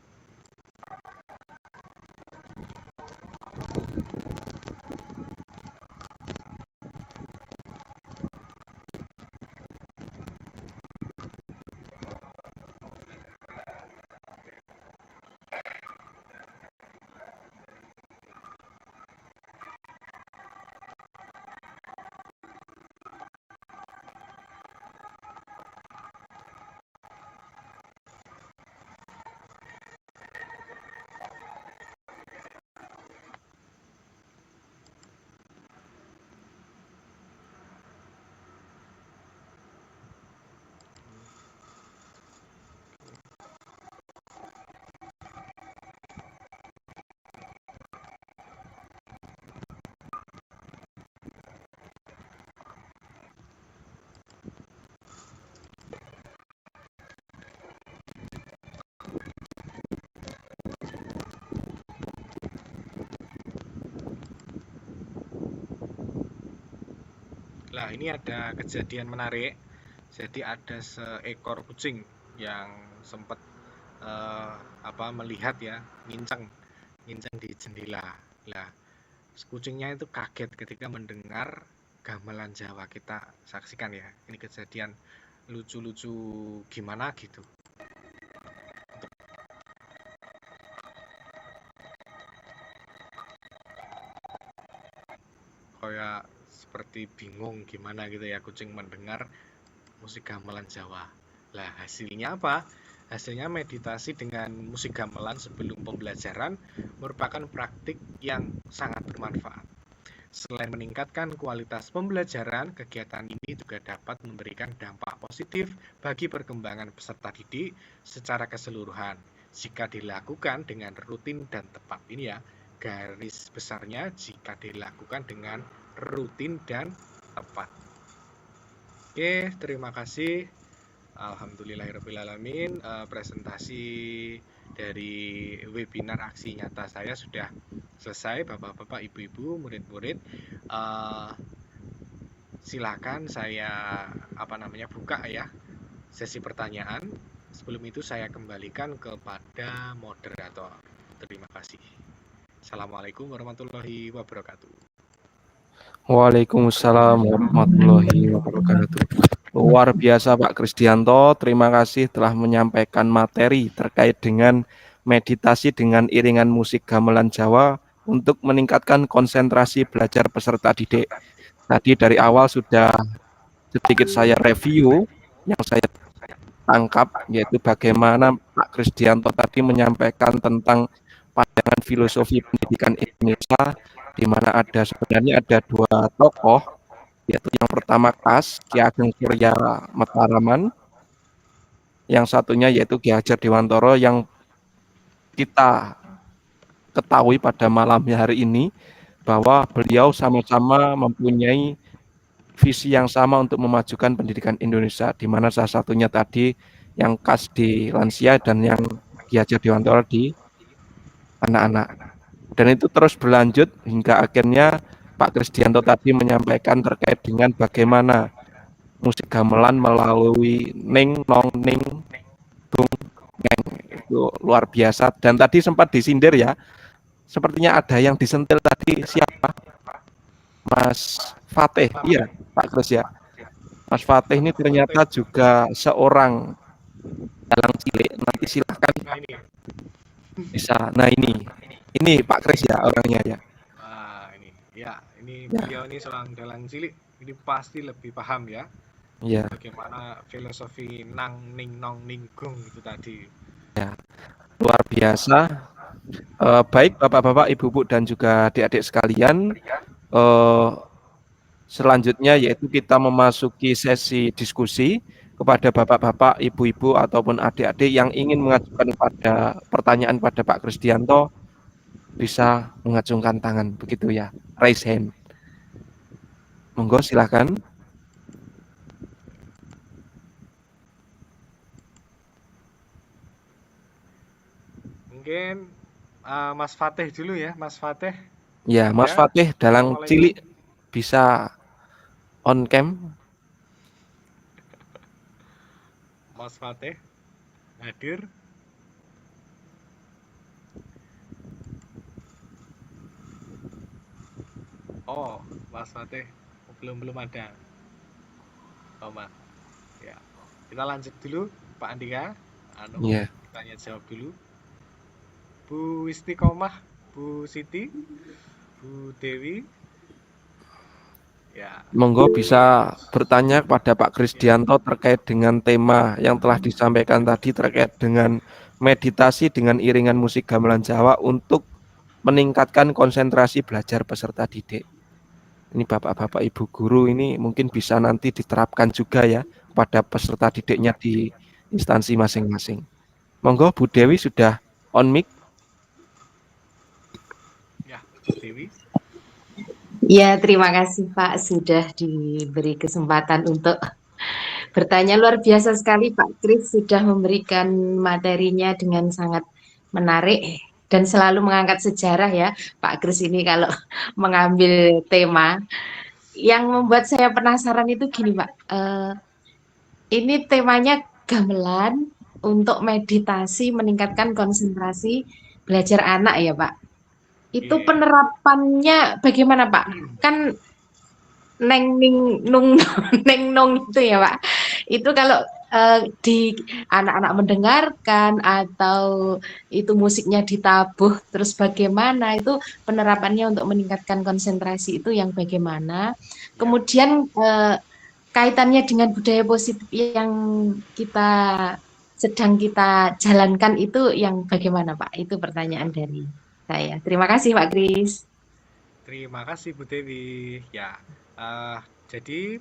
Nah, ini ada kejadian menarik. Jadi ada seekor kucing yang sempat melihat ya, nginceng di jendela. Nah, kucingnya itu kaget ketika mendengar gamelan Jawa. Kita saksikan ya. Ini kejadian lucu-lucu gimana gitu. Kayak seperti bingung gimana gitu ya kucing mendengar musik gamelan Jawa. Lah, hasilnya apa? Hasilnya meditasi dengan musik gamelan sebelum pembelajaran merupakan praktik yang sangat bermanfaat. Selain meningkatkan kualitas pembelajaran, kegiatan ini juga dapat memberikan dampak positif bagi perkembangan peserta didik secara keseluruhan jika dilakukan dengan rutin dan tepat. Ini ya, garis besarnya jika dilakukan dengan rutin dan tepat. Oke, terima kasih. Alhamdulillahirrahmanirrahim. Presentasi dari webinar aksi nyata saya sudah selesai, Bapak-bapak, Ibu-ibu, murid-murid. Silakan saya buka ya sesi pertanyaan. Sebelum itu saya kembalikan kepada moderator. Terima kasih. Assalamualaikum warahmatullahi wabarakatuh. Waalaikumsalam warahmatullahi wabarakatuh. Luar biasa Pak Krisdianto, terima kasih telah menyampaikan materi terkait dengan meditasi dengan iringan musik gamelan Jawa untuk meningkatkan konsentrasi belajar peserta didik. Tadi dari awal sudah sedikit saya review yang saya tangkap, yaitu bagaimana Pak Krisdianto tadi menyampaikan tentang pandangan filosofi pendidikan Indonesia, di mana sebenarnya ada dua tokoh, yaitu yang pertama Kas Ki Ageng Surya Mataraman, yang satunya yaitu Ki Hajar Dewantoro, yang kita ketahui pada malam hari ini bahwa beliau sama-sama mempunyai visi yang sama untuk memajukan pendidikan Indonesia, di mana salah satunya tadi yang Kas di lansia dan yang Ki Hajar Dewantoro di anak-anak. Dan itu terus berlanjut hingga akhirnya Pak Krisdianto tadi menyampaikan terkait dengan bagaimana musik gamelan melalui ning nong ning bung ngeng, itu luar biasa. Dan tadi sempat disindir ya, sepertinya ada yang disentil tadi, siapa? Mas Fatih, iya Pak Kris ya. Mas Fatih ini ternyata juga seorang dalang cilik. Nanti silahkan bisa. Nah ini Pak Kris ya orangnya ya. Ini beliau ini seorang dalang cilik, ini pasti lebih paham ya. Iya. Bagaimana filosofi nang ning nong ning gung itu tadi. Ya, luar biasa. Baik Bapak-bapak, Ibu-ibu dan juga adik-adik sekalian, selanjutnya yaitu kita memasuki sesi diskusi. Kepada Bapak-bapak, Ibu-ibu ataupun adik-adik yang ingin mengajukan pertanyaan pada Pak Krisdianto, bisa mengacungkan tangan, begitu ya, raise hand. Monggo silakan. Mungkin Mas Fatih dulu ya, Mas Fatih. Ya, Mas Fatih dalang cilik bisa on cam. Mas Fatih hadir. Oh, Mas Fatih belum ada. Oh, Mas. Ya. Kita lanjut dulu, Pak Andika. Tanya jawab dulu. Bu Istiqomah, Bu Siti, Bu Dewi. Ya. Monggo bisa bertanya kepada Pak Krisdianto terkait dengan tema yang telah disampaikan tadi terkait dengan meditasi dengan iringan musik gamelan Jawa untuk meningkatkan konsentrasi belajar peserta didik. Ini Bapak-bapak, Ibu guru ini mungkin bisa nanti diterapkan juga ya pada peserta didiknya di instansi masing-masing. Monggo Bu Dewi sudah on mic. Ya, Bu Dewi. Ya, terima kasih Pak sudah diberi kesempatan untuk bertanya. Luar biasa sekali Pak Kris sudah memberikan materinya dengan sangat menarik dan selalu mengangkat sejarah ya Pak Kris ini kalau mengambil tema. yang membuat saya penasaran itu gini, Pak. Ini temanya gamelan untuk meditasi meningkatkan konsentrasi belajar anak ya, Pak. Itu Iya. penerapannya bagaimana, Pak? Kan neng ning nung neng nong itu ya, Pak. Itu kalau di anak-anak mendengarkan atau itu musiknya ditabuh terus bagaimana itu penerapannya untuk meningkatkan konsentrasi itu yang bagaimana? Ya. Kemudian kaitannya dengan budaya positif yang kita sedang kita jalankan itu yang bagaimana, Pak? Itu pertanyaan dari saya. Terima kasih, Pak Kris. Terima kasih Bu Dewi. Ya, jadi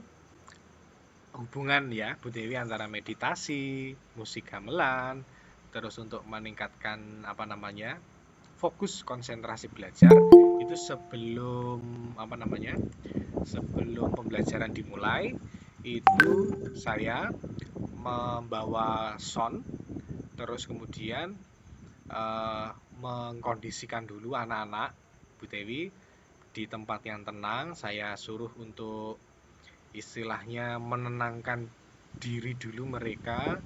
hubungan ya Bu Dewi antara meditasi, musik gamelan, terus untuk meningkatkan apa namanya fokus konsentrasi belajar itu sebelum apa namanya sebelum pembelajaran dimulai itu saya membawa sound terus kemudian mengkondisikan dulu anak-anak Bu Dewi di tempat yang tenang. Saya suruh untuk istilahnya menenangkan diri dulu mereka,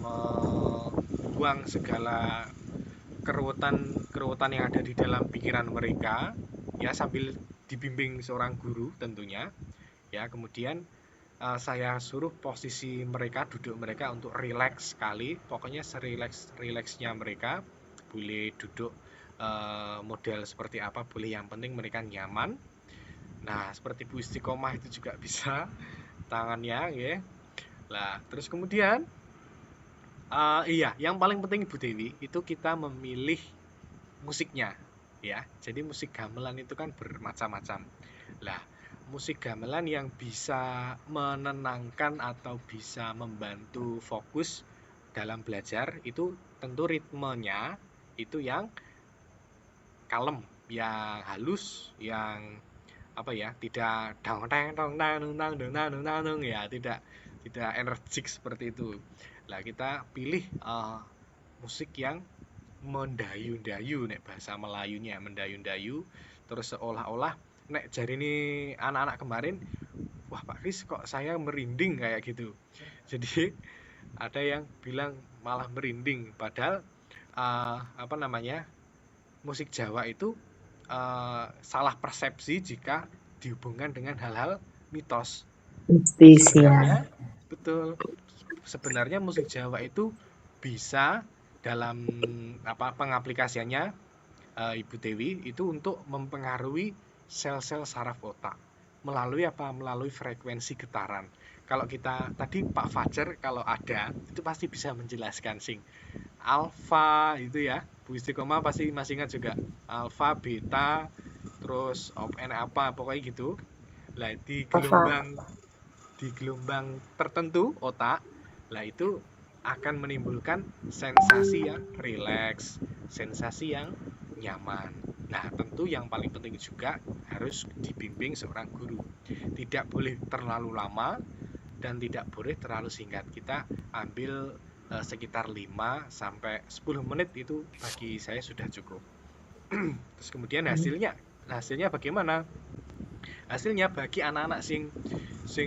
membuang segala keruwetan yang ada di dalam pikiran mereka ya sambil dibimbing seorang guru tentunya ya. Kemudian saya suruh posisi mereka, duduk mereka untuk rileks sekali, pokoknya serileks-rileksnya mereka, boleh duduk model seperti apa boleh, yang penting mereka nyaman. Nah, seperti Bu Istiqomah itu juga bisa tangannya ya. Lah, terus kemudian iya, yang paling penting Bu Dewi itu kita memilih musiknya ya. Jadi musik gamelan itu kan bermacam-macam. Lah, musik gamelan yang bisa menenangkan atau bisa membantu fokus dalam belajar itu tentu ritmenya itu yang kalem, yang halus, yang apa ya, tidak dang dang dang dang dang dang dang dang ya, tidak energik seperti itu. Lah kita pilih musik yang mendayu-dayu, nek bahasa Melayunya mendayu-dayu, terus seolah-olah nek jari ini anak-anak kemarin, wah Pak Kris kok saya merinding kayak gitu. Jadi ada yang bilang malah merinding, padahal apa namanya musik Jawa itu salah persepsi jika dihubungkan dengan hal-hal mitos. Sebenarnya betul, sebenarnya musik Jawa itu bisa dalam apa pengaplikasiannya Ibu Dewi itu untuk mempengaruhi sel-sel saraf otak melalui apa? Melalui frekuensi getaran. Kalau kita tadi Pak Fajar kalau ada itu pasti bisa menjelaskan sing alfa itu ya. Bu Istiqomah pasti masih ingat juga alfa, beta, terus n apa pokoknya gitu. Lah di gelombang tertentu otak, lah itu akan menimbulkan sensasi yang rileks, sensasi yang nyaman. Nah, tentu yang paling penting juga harus dibimbing seorang guru. Tidak boleh terlalu lama dan tidak boleh terlalu singkat. Kita ambil sekitar 5 sampai 10 menit itu bagi saya sudah cukup. Terus kemudian hasilnya bagaimana? Hasilnya bagi anak-anak sing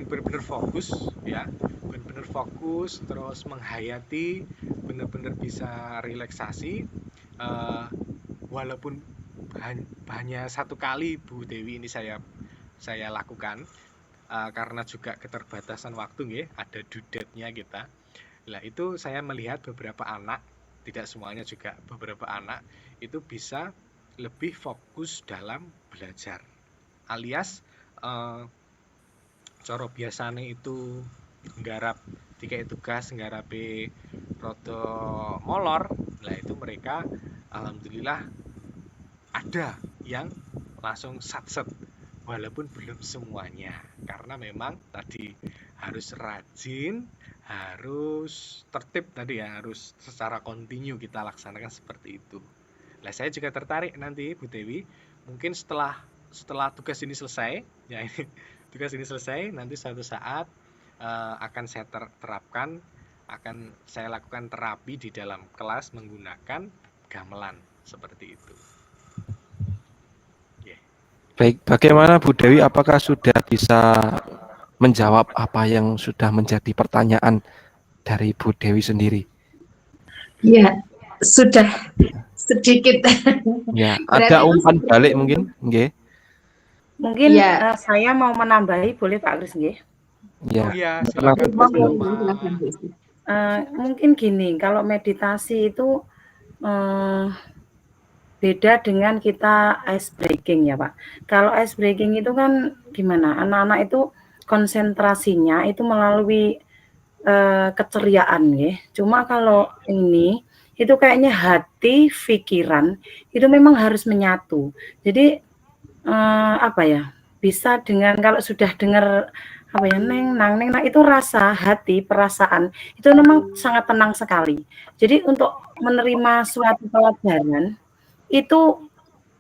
benar-benar fokus ya, benar-benar fokus terus menghayati, benar-benar bisa relaksasi walaupun hanya satu kali Bu Dewi ini saya lakukan karena juga keterbatasan waktu nggih, ada due date-nya kita. Lah itu saya melihat beberapa anak, tidak semuanya juga, beberapa anak itu bisa lebih fokus dalam belajar. Alias cara biasane itu nggarap dikai tugas nggarape rada molor. Lah itu mereka alhamdulillah ada yang langsung satset walaupun belum semuanya, karena memang tadi harus rajin, harus tertib tadi ya, harus secara kontinu kita laksanakan seperti itu. Lah saya juga tertarik nanti Bu Dewi, mungkin setelah tugas ini selesai ya, ini tugas ini selesai nanti suatu saat akan saya terapkan, akan saya lakukan terapi di dalam kelas menggunakan gamelan seperti itu. Baik, bagaimana Bu Dewi? Apakah sudah bisa menjawab apa yang sudah menjadi pertanyaan dari Bu Dewi sendiri? Ya, sudah sedikit. Ya, Berarti ada itu umpan seperti balik itu. mungkin? Nggih. Mungkin Ya, saya mau menambahi, boleh Pak Kris nggih? Ya, Oh iya, kenapa silakan Bu Bu Dewi? silakan Bu. Mungkin gini, kalau meditasi itu beda dengan kita ice breaking ya Pak. Kalau ice breaking itu kan gimana? Anak-anak itu konsentrasinya itu melalui keceriaan ya. Cuma kalau ini itu kayaknya hati, pikiran itu memang harus menyatu. Jadi apa ya? Bisa dengan kalau sudah dengar apa ya neng nang neng nah itu rasa hati perasaan itu memang sangat tenang sekali. Jadi untuk menerima suatu pelajaran itu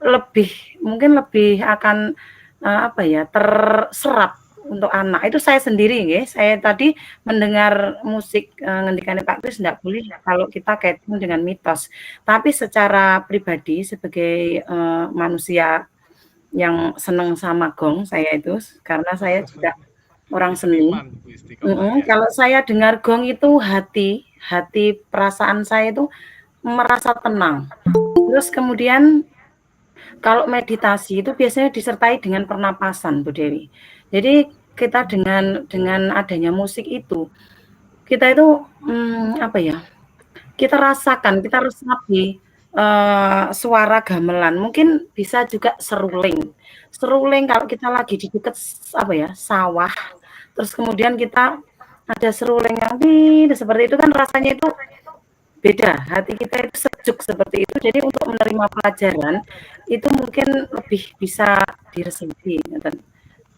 lebih mungkin lebih akan apa ya terserap untuk anak. Itu saya sendiri ya. Saya tadi mendengar musik ngendikane Pak Kris enggak boleh kalau kita kaitkan dengan mitos. Tapi secara pribadi sebagai manusia yang senang sama gong saya itu karena saya juga orang seni. Istiqomah, Bu Istiqomah ya. Kalau saya dengar gong itu hati perasaan saya itu merasa tenang. Terus kemudian kalau meditasi itu biasanya disertai dengan pernapasan, Bu Dewi. Jadi kita dengan adanya musik itu, kita itu apa ya? Kita rasakan, kita resapi suara gamelan. Mungkin bisa juga seruling. Seruling kalau kita lagi di dekat apa ya? Sawah. Terus kemudian kita ada seruling yang seperti itu kan rasanya itu beda, hati kita itu sejuk seperti itu. Jadi untuk menerima pelajaran itu mungkin lebih bisa diresapi.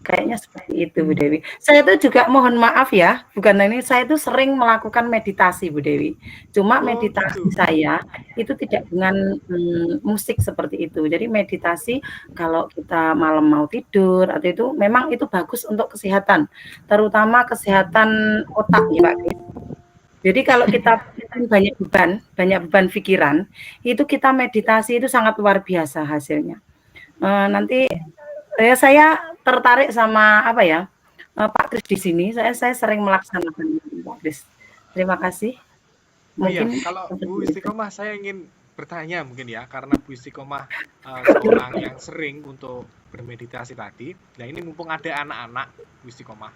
Kayaknya seperti itu Bu Dewi. Saya itu juga mohon maaf ya, bukan ini saya itu sering melakukan meditasi Bu Dewi. Cuma Oh meditasi gitu. saya itu tidak dengan musik seperti itu. Jadi meditasi kalau kita malam mau tidur atau itu memang itu bagus untuk kesehatan, terutama kesehatan otak ya Pak Kris. Jadi kalau kita banyak beban pikiran, itu kita meditasi itu sangat luar biasa hasilnya. Nanti ya saya tertarik sama apa ya Pak Kris di sini. Saya sering melaksanakan Pak Kris. Terima kasih. Oh iya, Mungkin kalau Bu seperti itu. Istiqomah saya ingin bertanya mungkin ya, karena Bu Istiqomah seorang yang sering untuk bermeditasi tadi. Nah ini mumpung ada anak-anak Bu Istiqomah,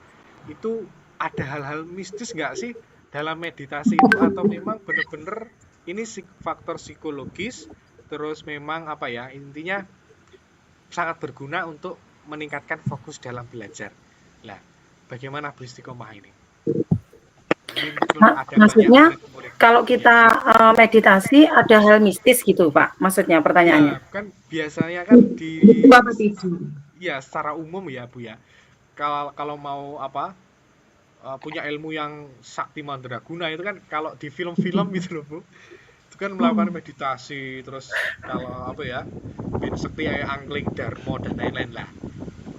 itu ada hal-hal mistis nggak sih dalam meditasi itu atau memang benar-benar ini faktor psikologis, terus memang apa ya intinya sangat berguna untuk meningkatkan fokus dalam belajar. Nah, bagaimana Bu Istiqomah ini? Ada Maksudnya banyak murid-murid. kalau kita meditasi ada hal mistis gitu Pak? Maksudnya pertanyaannya? Ya, kan biasanya kan di Apa tidur? ya secara umum ya Bu ya. Kalau mau apa punya ilmu yang sakti mandraguna itu kan kalau di film-film gitu loh Bu. Itu kan melakukan meditasi terus kalau apa ya bin sekti angling dharma dan lain-lain lah.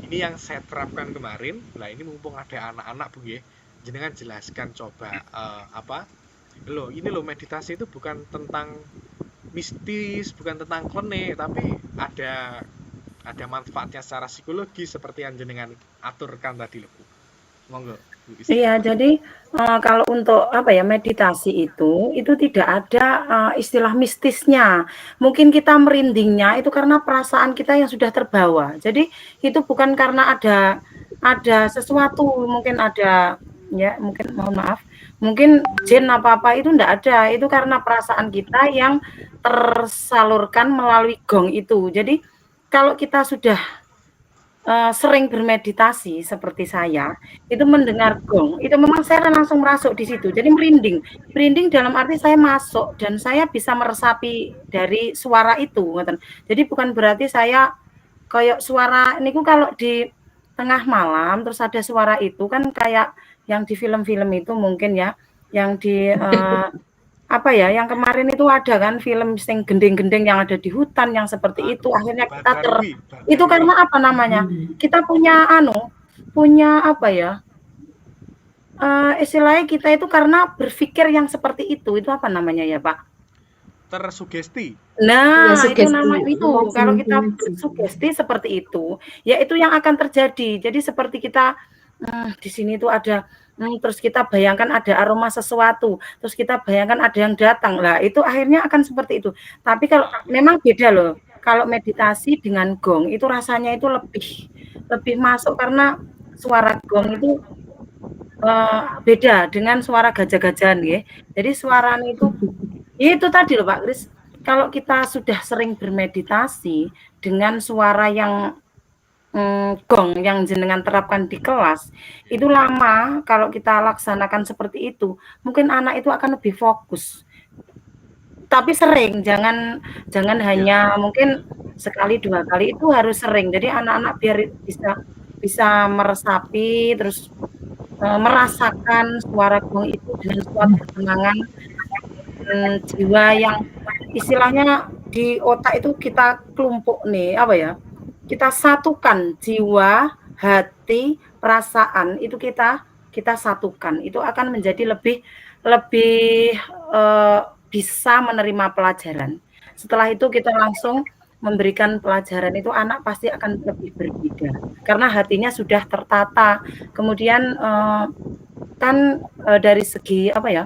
Ini yang saya terapkan kemarin. Nah, ini mumpung ada anak-anak Bu ya. Jenengan jelaskan coba apa? Ini loh meditasi itu bukan tentang mistis, bukan tentang kone, tapi ada manfaatnya secara psikologi seperti yang jenengan aturkan tadi loh Bu. Monggo Bu Iya, Istiqomah. jadi kalau untuk apa ya meditasi itu tidak ada istilah mistisnya. Mungkin kita merindingnya itu karena perasaan kita yang sudah terbawa. Jadi itu bukan karena ada sesuatu, mungkin ada ya mungkin mohon maaf, mungkin jin apa-apa itu enggak ada. Itu karena perasaan kita yang tersalurkan melalui gong itu. Jadi kalau kita sudah sering bermeditasi seperti saya, itu mendengar gong, itu memang saya langsung masuk di situ. Jadi merinding. Merinding dalam arti saya masuk dan saya bisa meresapi dari suara itu, ngoten. Jadi bukan berarti saya kayak suara niku kalau di tengah malam terus ada suara itu kan kayak yang di film-film itu mungkin ya, yang di apa ya, yang kemarin itu ada kan film sing gending-gending yang ada di hutan yang seperti itu. Akhirnya kita itu karena apa namanya? Kita punya punya apa ya? Istilahnya kita itu karena berpikir yang seperti itu apa namanya ya Pak? tersugesti. Nah, Iya, itu sugesti. nama itu. Kalau kita Sugesti. sugesti seperti itu, ya itu yang akan terjadi. Jadi seperti kita di sini tuh ada terus kita bayangkan ada aroma sesuatu, terus kita bayangkan ada yang datang. Lah, itu akhirnya akan seperti itu. Tapi kalau memang beda loh. Kalau meditasi dengan gong itu rasanya itu lebih masuk karena suara gong itu beda dengan suara gajah-gajahan ya. Jadi suaranya itu tadi loh Pak Kris. Kalau kita sudah sering bermeditasi dengan suara yang gong yang jenengan terapkan di kelas, itu lama kalau kita laksanakan seperti itu, mungkin anak itu akan lebih fokus. Tapi sering, jangan hanya mungkin sekali 2 kali, itu harus sering. Jadi anak-anak biar bisa meresapi, terus merasakan suara gong itu dengan suatu ketenangan jiwa yang istilahnya di otak itu kita kelompok nih, apa ya? Kita satukan jiwa, hati, perasaan itu kita satukan. Itu akan menjadi lebih bisa menerima pelajaran. Setelah itu kita langsung memberikan pelajaran itu anak pasti akan lebih berbeda karena hatinya sudah tertata. Kemudian dari segi apa ya?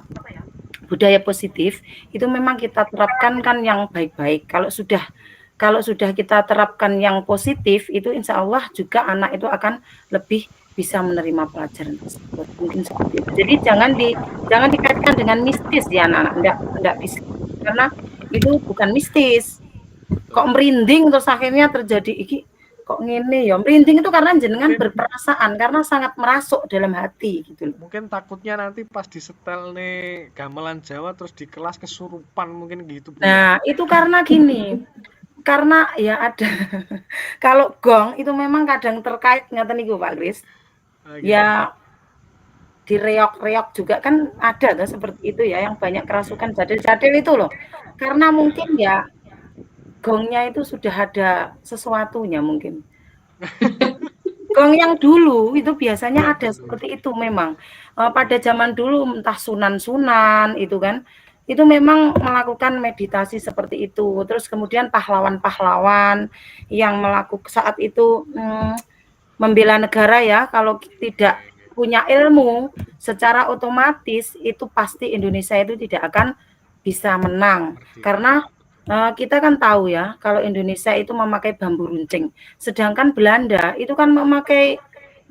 Budaya positif itu memang kita terapkan kan yang baik-baik. Kalau sudah kita terapkan yang positif, itu insya Allah juga anak itu akan lebih bisa menerima pelajaran tersebut. Mungkin seperti itu. Jadi jangan dikaitkan dengan mistis ya anak-anak, enggak bisa. Karena itu bukan mistis. Kok merinding terus akhirnya terjadi kok ngene ya. Merinding itu karena jenengan berperasaan, karena sangat merasuk dalam hati gitu loh. Mungkin takutnya nanti pas disetel nih gamelan Jawa terus di kelas kesurupan mungkin gitu. Nah, itu karena gini. Karena ya ada kalau gong itu memang kadang terkait ngeten niku Pak Kris. Ya direok-reok juga kan ada tuh seperti itu ya, yang banyak kerasukan jadil-jadil itu loh. Karena mungkin ya gongnya itu sudah ada sesuatunya mungkin. Gong yang dulu itu biasanya ada seperti itu memang. Pada zaman dulu entah sunan-sunan itu kan, itu memang melakukan meditasi seperti itu. Terus kemudian pahlawan-pahlawan yang melakukan saat itu membela negara ya, kalau tidak punya ilmu secara otomatis itu pasti Indonesia itu tidak akan bisa menang. Karena kita kan tahu ya, kalau Indonesia itu memakai bambu runcing, sedangkan Belanda itu kan memakai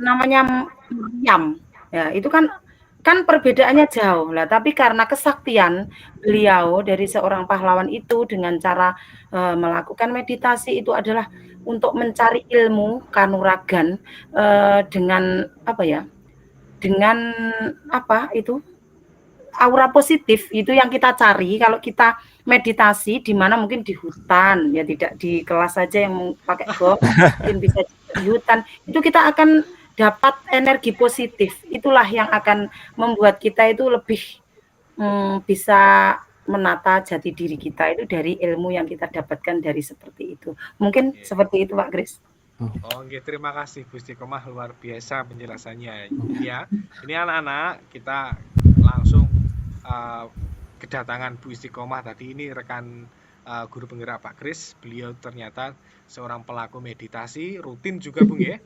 namanya meriam. Ya, itu kan perbedaannya jauh lah, tapi karena kesaktian beliau dari seorang pahlawan itu dengan cara melakukan meditasi itu adalah untuk mencari ilmu kanuragan dengan apa ya? Dengan apa itu? Aura positif itu yang kita cari kalau kita meditasi di mana mungkin di hutan ya, tidak di kelas saja yang pakai gong, mungkin bisa di hutan. Itu kita akan dapat energi positif, itulah yang akan membuat kita itu lebih bisa menata jati diri kita itu dari ilmu yang kita dapatkan dari seperti itu. Mungkin seperti itu Pak Kris. Oke, terima kasih Bu Istiqomah, luar biasa penjelasannya ya. Ini anak-anak kita langsung kedatangan Bu Istiqomah tadi. Ini rekan guru penggerak Pak Kris. Beliau ternyata seorang pelaku meditasi rutin juga Bung ya.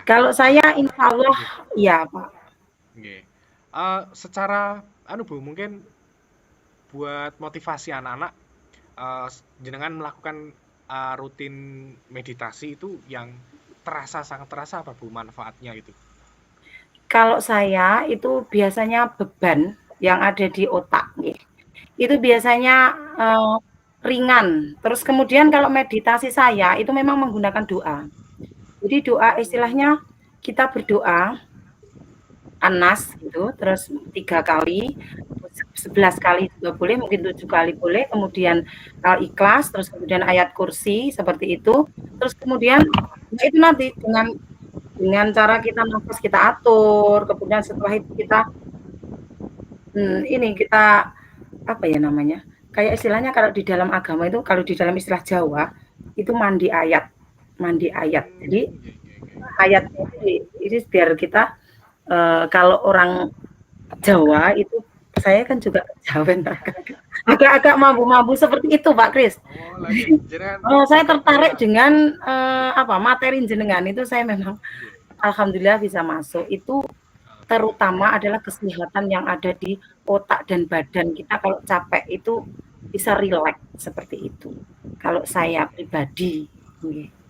Kalau saya insya Allah iya Pak. Oke. Secara Bu, mungkin buat motivasi anak-anak jenengan melakukan rutin meditasi itu yang sangat terasa apa Bu manfaatnya itu? Kalau saya itu biasanya beban yang ada di otak itu biasanya ringan. Terus kemudian kalau meditasi saya itu memang menggunakan doa. Jadi doa istilahnya kita berdoa Anas gitu, terus 3 kali, 11 kali juga boleh, mungkin 7 kali boleh, kemudian Al-Ikhlas, terus kemudian ayat kursi seperti itu. Terus kemudian itu nanti dengan cara kita nafas kita atur, kemudian setelah itu kita kita apa ya namanya? Kayak istilahnya kalau di dalam agama itu, kalau di dalam istilah Jawa itu mandi ayat. Jadi ayat ini biar kita kalau orang Jawa itu Saya kan juga kejawen, agak-agak mambu-mambu seperti itu, Pak Kris. Oh, lagi jenengan Saya saged tertarik kuliah. dengan materi jenengan itu, saya memang alhamdulillah bisa masuk. Itu terutama adalah kesehatan yang ada di otak dan badan kita. Kalau capek itu bisa rileks seperti itu. Kalau saya pribadi.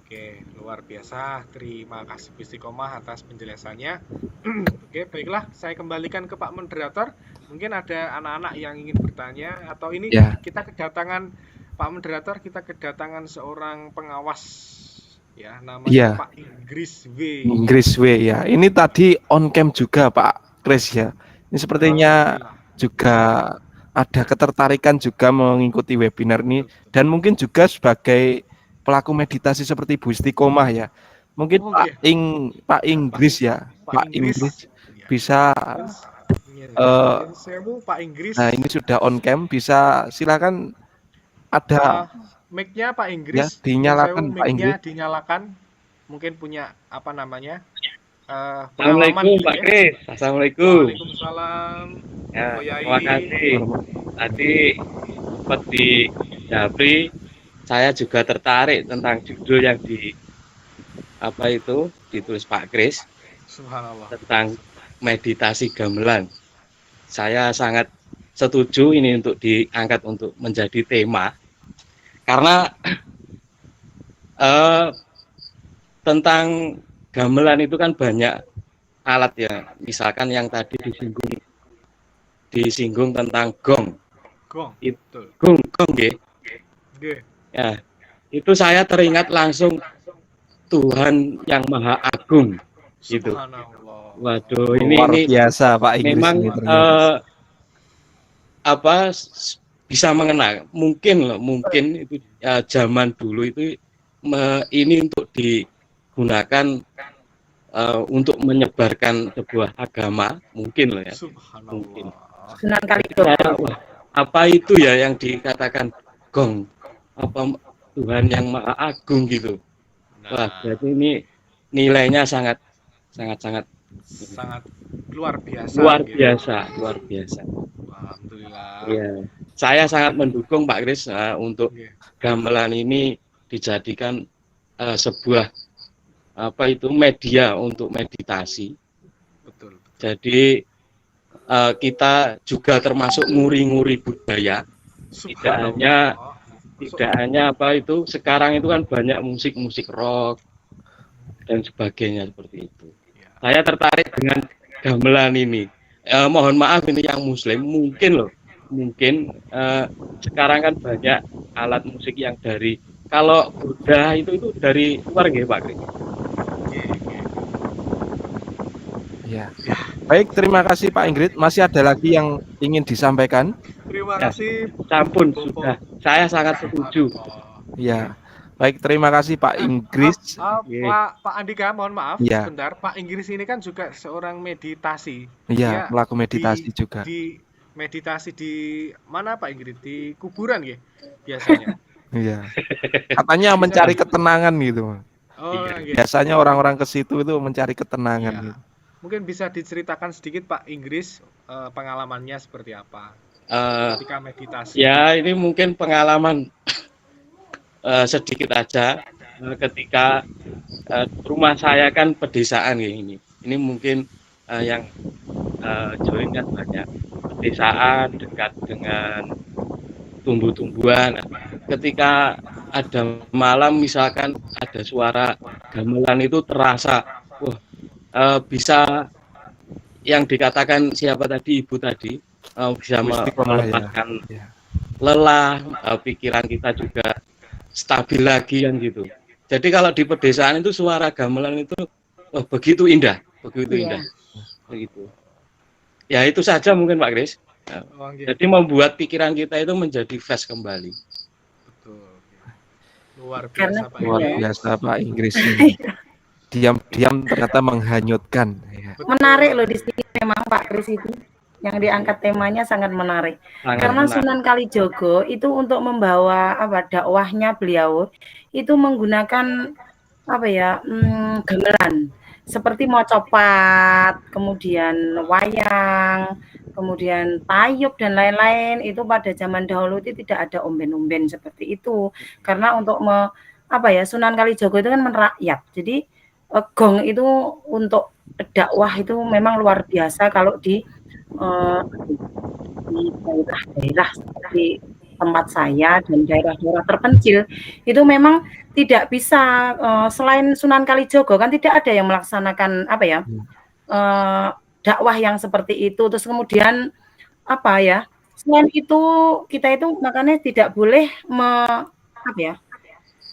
Oke, luar biasa. Terima kasih Bu Istiqomah atas penjelasannya. Oke, baiklah, saya kembalikan ke Pak Moderator. Mungkin ada anak-anak yang ingin bertanya atau ini Ya. kita kedatangan Pak Moderator, kita kedatangan seorang pengawas ya, namanya Iya. Pak Inggris W. Inggris W ya. Ini tadi on cam juga Pak Kris ya. Ini sepertinya Alhamdulillah. juga ada ketertarikan juga mengikuti webinar ini dan mungkin juga sebagai pelaku meditasi seperti Bu Istiqomah ya. Mungkin Oh, Pak Inggris ya. Pak Inggris Ya. bisa Sewu Pak Inggris. nah ini sudah on cam, bisa silakan ada mic-nya Pak Inggris. ya, dinyalakan Pak Mic-nya Inggris. dinyalakan. Mungkin punya apa namanya? Assalamualaikum Pak Kris. Assalamualaikum. Waalaikumsalam. Ya, Pak Yai. terima kasih. Tadi sempat di Japri, saya juga tertarik tentang judul yang ditulis Pak Kris Subhanallah. tentang meditasi gamelan. Saya sangat setuju ini untuk diangkat untuk menjadi tema karena tentang gamelan itu kan banyak alat ya, misalkan yang tadi disinggung tentang gong. Gong. Itu gong nggih. Ya, itu saya teringat langsung Tuhan yang Maha Agung gitu. Subhanallah. Waduh, Luar ini biasa Pak Inggris memang ini ternyata. Bisa mengena. Mungkin itu zaman dulu itu ini untuk digunakan untuk menyebarkan sebuah agama, mungkin loh ya. Mungkin. Sunan Kalijogo. Apa itu ya yang dikatakan gong? Apa Tuhan yang Maha Agung gitu? Wah, berarti ini nilainya sangat luar biasa. Luar biasa. Alhamdulillah. Ya, saya sangat mendukung Pak Kris untuk gamelan ini dijadikan sebuah media untuk meditasi. Betul. Jadi kita juga termasuk nguri-nguri budaya. Tidak hanya sekarang itu kan banyak musik rock dan sebagainya seperti itu. Saya tertarik dengan gamelan ini. Mohon maaf ini yang Muslim mungkin sekarang kan banyak alat musik yang kalau Buddha itu dari luar nggih Pak Kris. Ya. Baik, terima kasih Pak Inggris. Masih ada lagi yang ingin disampaikan? Terima kasih. Sampun sudah. Saya sangat setuju. Ya. Baik, terima kasih Pak Inggris. Pak Andika, mohon maaf sebentar. Pak Inggris ini kan juga seorang meditasi. Iya, pelaku meditasi juga. Di meditasi di mana Pak Inggris? Di kuburan ya biasanya. Iya. Katanya mencari ketenangan gitu. Biasanya orang-orang ke situ itu mencari ketenangan gitu. Mungkin bisa diceritakan sedikit Pak Inggris pengalamannya seperti apa ketika meditasi. Ya, ini mungkin pengalaman sedikit aja ketika rumah saya kan pedesaan ini. Ini mungkin yang join kan banyak pedesaan dekat dengan tumbuh-tumbuhan. Ketika ada malam misalkan ada suara gamelan itu terasa, bisa yang dikatakan siapa tadi ibu tadi bisa melepaskan lelah, pikiran kita juga stabil lagi kan gitu. Jadi kalau di pedesaan itu suara gamelan itu begitu indah. Begitu. Ya itu saja mungkin Pak Kris. Jadi membuat pikiran kita itu menjadi fresh kembali. Betul. Luar biasa Pak Inggris. Luar biasa Pak Inggris ini. Diam-diam ternyata menghanyutkan. Menarik loh di sini memang Pak Kris itu. Yang diangkat temanya sangat menarik. Karena Sunan Kalijogo itu untuk membawa dakwahnya beliau itu menggunakan gamelan seperti mocopat, kemudian wayang, kemudian tayub dan lain-lain itu pada zaman dahulu itu tidak ada omben-omben seperti itu. Karena untuk Sunan Kalijaga itu kan merakyat. Jadi gong itu untuk dakwah itu memang luar biasa kalau di daerah-daerah seperti tempat saya dan daerah-daerah terpencil itu memang tidak bisa selain Sunan Kalijaga kan tidak ada yang melaksanakan dakwah yang seperti itu. Terus kemudian selain itu kita itu makanya tidak boleh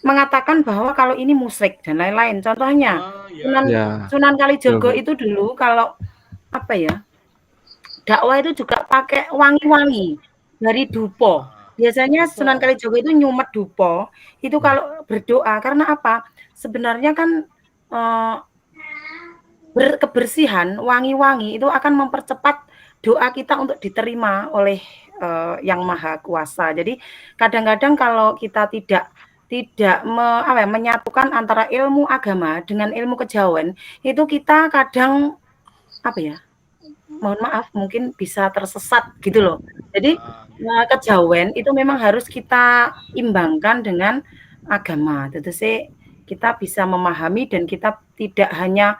mengatakan bahwa kalau ini musyrik dan lain-lain. Contohnya Sunan Kalijaga itu dulu kalau dakwah itu juga pakai wangi-wangi dari dupo. Biasanya Sunan Kalijaga itu nyumet dupo itu kalau berdoa karena apa? Sebenarnya kan kebersihan wangi-wangi itu akan mempercepat doa kita untuk diterima oleh Yang Maha Kuasa. Jadi kadang-kadang kalau kita tidak menyatukan antara ilmu agama dengan ilmu kejawen itu kita kadang mohon maaf mungkin bisa tersesat gitu loh. Jadi kejawen itu memang harus kita imbangkan dengan agama. Tentu sih kita bisa memahami dan kita tidak hanya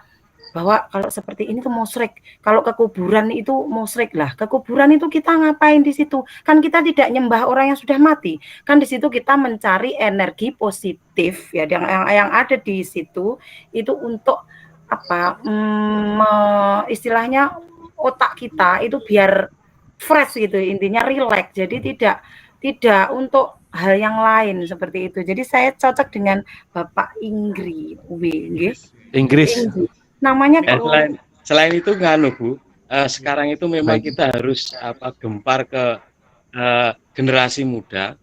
bahwa kalau seperti ini tuh musyrik, kalau ke kuburan itu musyrik lah. Ke kuburan itu kita ngapain di situ? Kan kita tidak nyembah orang yang sudah mati. Kan di situ kita mencari energi positif ya yang ada di situ itu untuk istilahnya otak kita itu biar fresh gitu, intinya relax. Jadi tidak untuk hal yang lain seperti itu. Jadi saya cocok dengan Bapak Inggris. Namanya selain itu Bu, sekarang itu memang kita harus gempar ke generasi muda.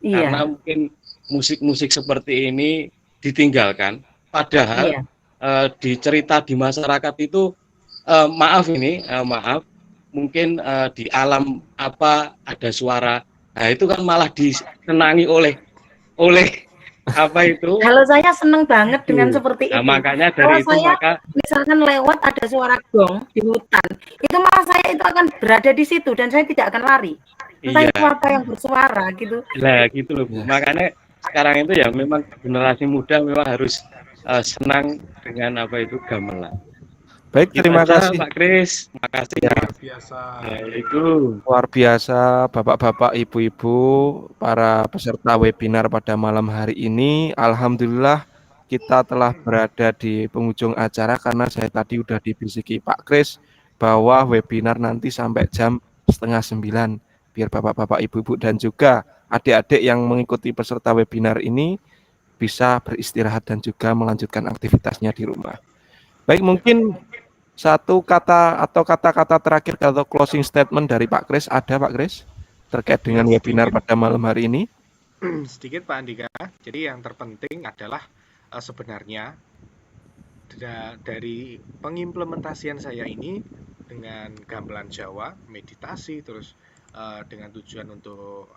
Karena mungkin musik-musik seperti ini ditinggalkan. Padahal di cerita di masyarakat itu maaf mungkin di alam ada suara. Nah, itu kan malah disenangi oleh Kalau saya seneng banget dengan seperti itu. Makanya dari kalau misalkan lewat ada suara gong di hutan, itu malah saya itu akan berada di situ dan saya tidak akan lari. Entah itu apa yang bersuara gitu. Nah, gitu loh Bu. Makanya sekarang itu ya memang generasi muda memang harus senang dengan gamelan. Baik, terima kasih Pak Kris. Makasih ya. Luar biasa Bapak-bapak, Ibu-ibu, para peserta webinar pada malam hari ini. Alhamdulillah kita telah berada di penghujung acara karena saya tadi udah dibisiki Pak Kris bahwa webinar nanti sampai jam 8:30 biar Bapak-bapak, Ibu-ibu dan juga adik-adik yang mengikuti peserta webinar ini bisa beristirahat dan juga melanjutkan aktivitasnya di rumah. Baik, mungkin satu kata atau kata-kata terakhir atau closing statement dari Pak Kris ada Pak Kris terkait dengan webinar pada malam hari ini? Sedikit Pak Andika. Jadi yang terpenting adalah sebenarnya dari pengimplementasian saya ini dengan gamelan Jawa, meditasi terus dengan tujuan untuk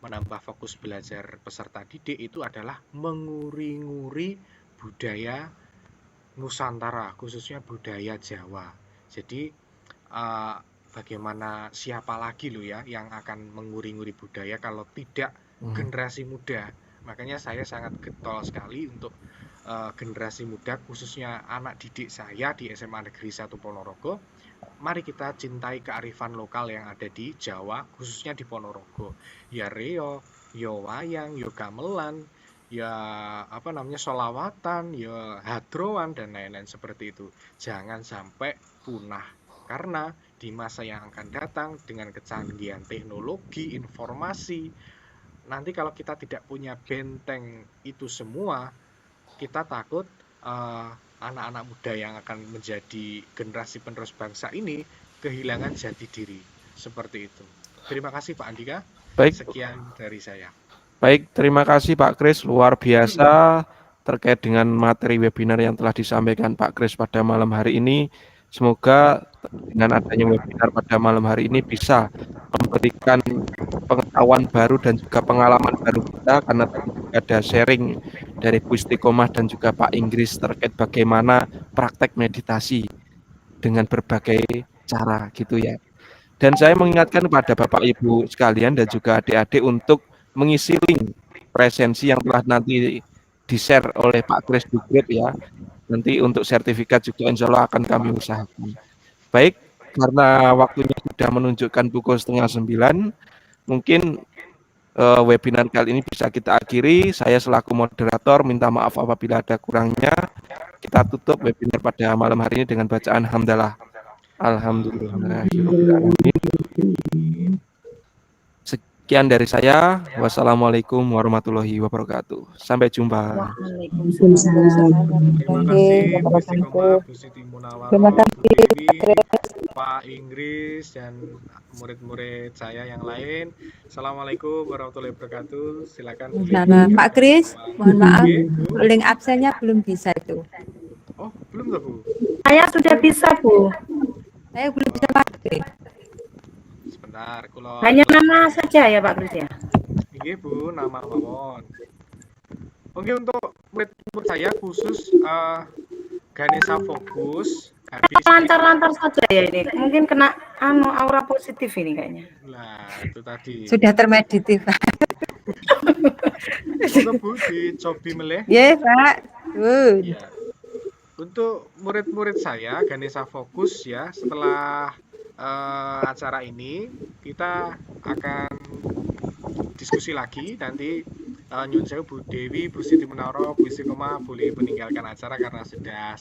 menambah fokus belajar peserta didik itu adalah menguri-nguri budaya Nusantara, khususnya budaya Jawa. Jadi bagaimana siapa lagi yang akan menguri-nguri budaya kalau tidak generasi muda. Makanya saya sangat getol sekali untuk generasi muda, khususnya anak didik saya di SMA Negeri 1 Ponorogo. Mari kita cintai kearifan lokal yang ada di Jawa, khususnya di Ponorogo. Ya reo, ya wayang, ya gamelan, ya sholawatan, ya hadrowan dan lain-lain seperti itu. Jangan sampai punah karena di masa yang akan datang dengan kecanggihan teknologi informasi, nanti kalau kita tidak punya benteng itu semua, kita takut anak-anak muda yang akan menjadi generasi penerus bangsa ini kehilangan jati diri seperti itu. Terima kasih Pak Andika. Baik. Sekian dari saya. Baik, terima kasih Pak Kris, luar biasa terkait dengan materi webinar yang telah disampaikan Pak Kris pada malam hari ini. Semoga dengan adanya webinar pada malam hari ini bisa memberikan pengetahuan baru dan juga pengalaman baru kita, karena tadi ada sharing dari Bu Istiqomah dan juga Pak Inggris terkait bagaimana praktek meditasi dengan berbagai cara gitu ya. Dan saya mengingatkan kepada Bapak Ibu sekalian dan juga adik-adik untuk mengisi link presensi yang telah nanti di-share oleh Pak Kris di grup ya. Nanti untuk sertifikat juga insya Allah akan kami usahakan. Baik, karena waktunya sudah menunjukkan pukul 8:30, mungkin webinar kali ini bisa kita akhiri. Saya selaku moderator minta maaf apabila ada kurangnya. Kita tutup webinar pada malam hari ini dengan bacaan hamdalah. Alhamdulillahirobbilalamin. Sekian dari saya. Wassalamualaikum warahmatullahi wabarakatuh. Sampai jumpa. Waalaikumsalam. Terima kasih Bu Istiqomah, Bu Siti Munawwaroh, Terima Bu kasih, Dewi, Pak Inggris, dan murid-murid saya yang lain. Assalamualaikum warahmatullahi wabarakatuh. Silakan Bu Nah, Dewi. Pak Kris, mohon maaf, Oke, Bu. link absennya belum bisa itu. Oh, belum tuh Bu. Saya sudah bisa, Bu. Saya belum bisa pakai. Sebentar, kalau Hanya nama saja ya Pak Kris ya. Iya Bu, nama mawon. Oke, untuk murid-murid saya khusus Ganesha Fokus habis Lancar-lancar saja ya ini. Mungkin kena aura positif ini kayaknya. lah itu tadi. Sudah termeditif. Semoga Bu dicobi meleh. Ya, Pak. Iya. Untuk murid-murid saya Ganesha Fokus ya, setelah acara ini kita akan diskusi lagi nanti. Nyun sewu Bu Dewi, Bu Siti Munawwaroh, Bu Istiqomah boleh meninggalkan acara karena sudah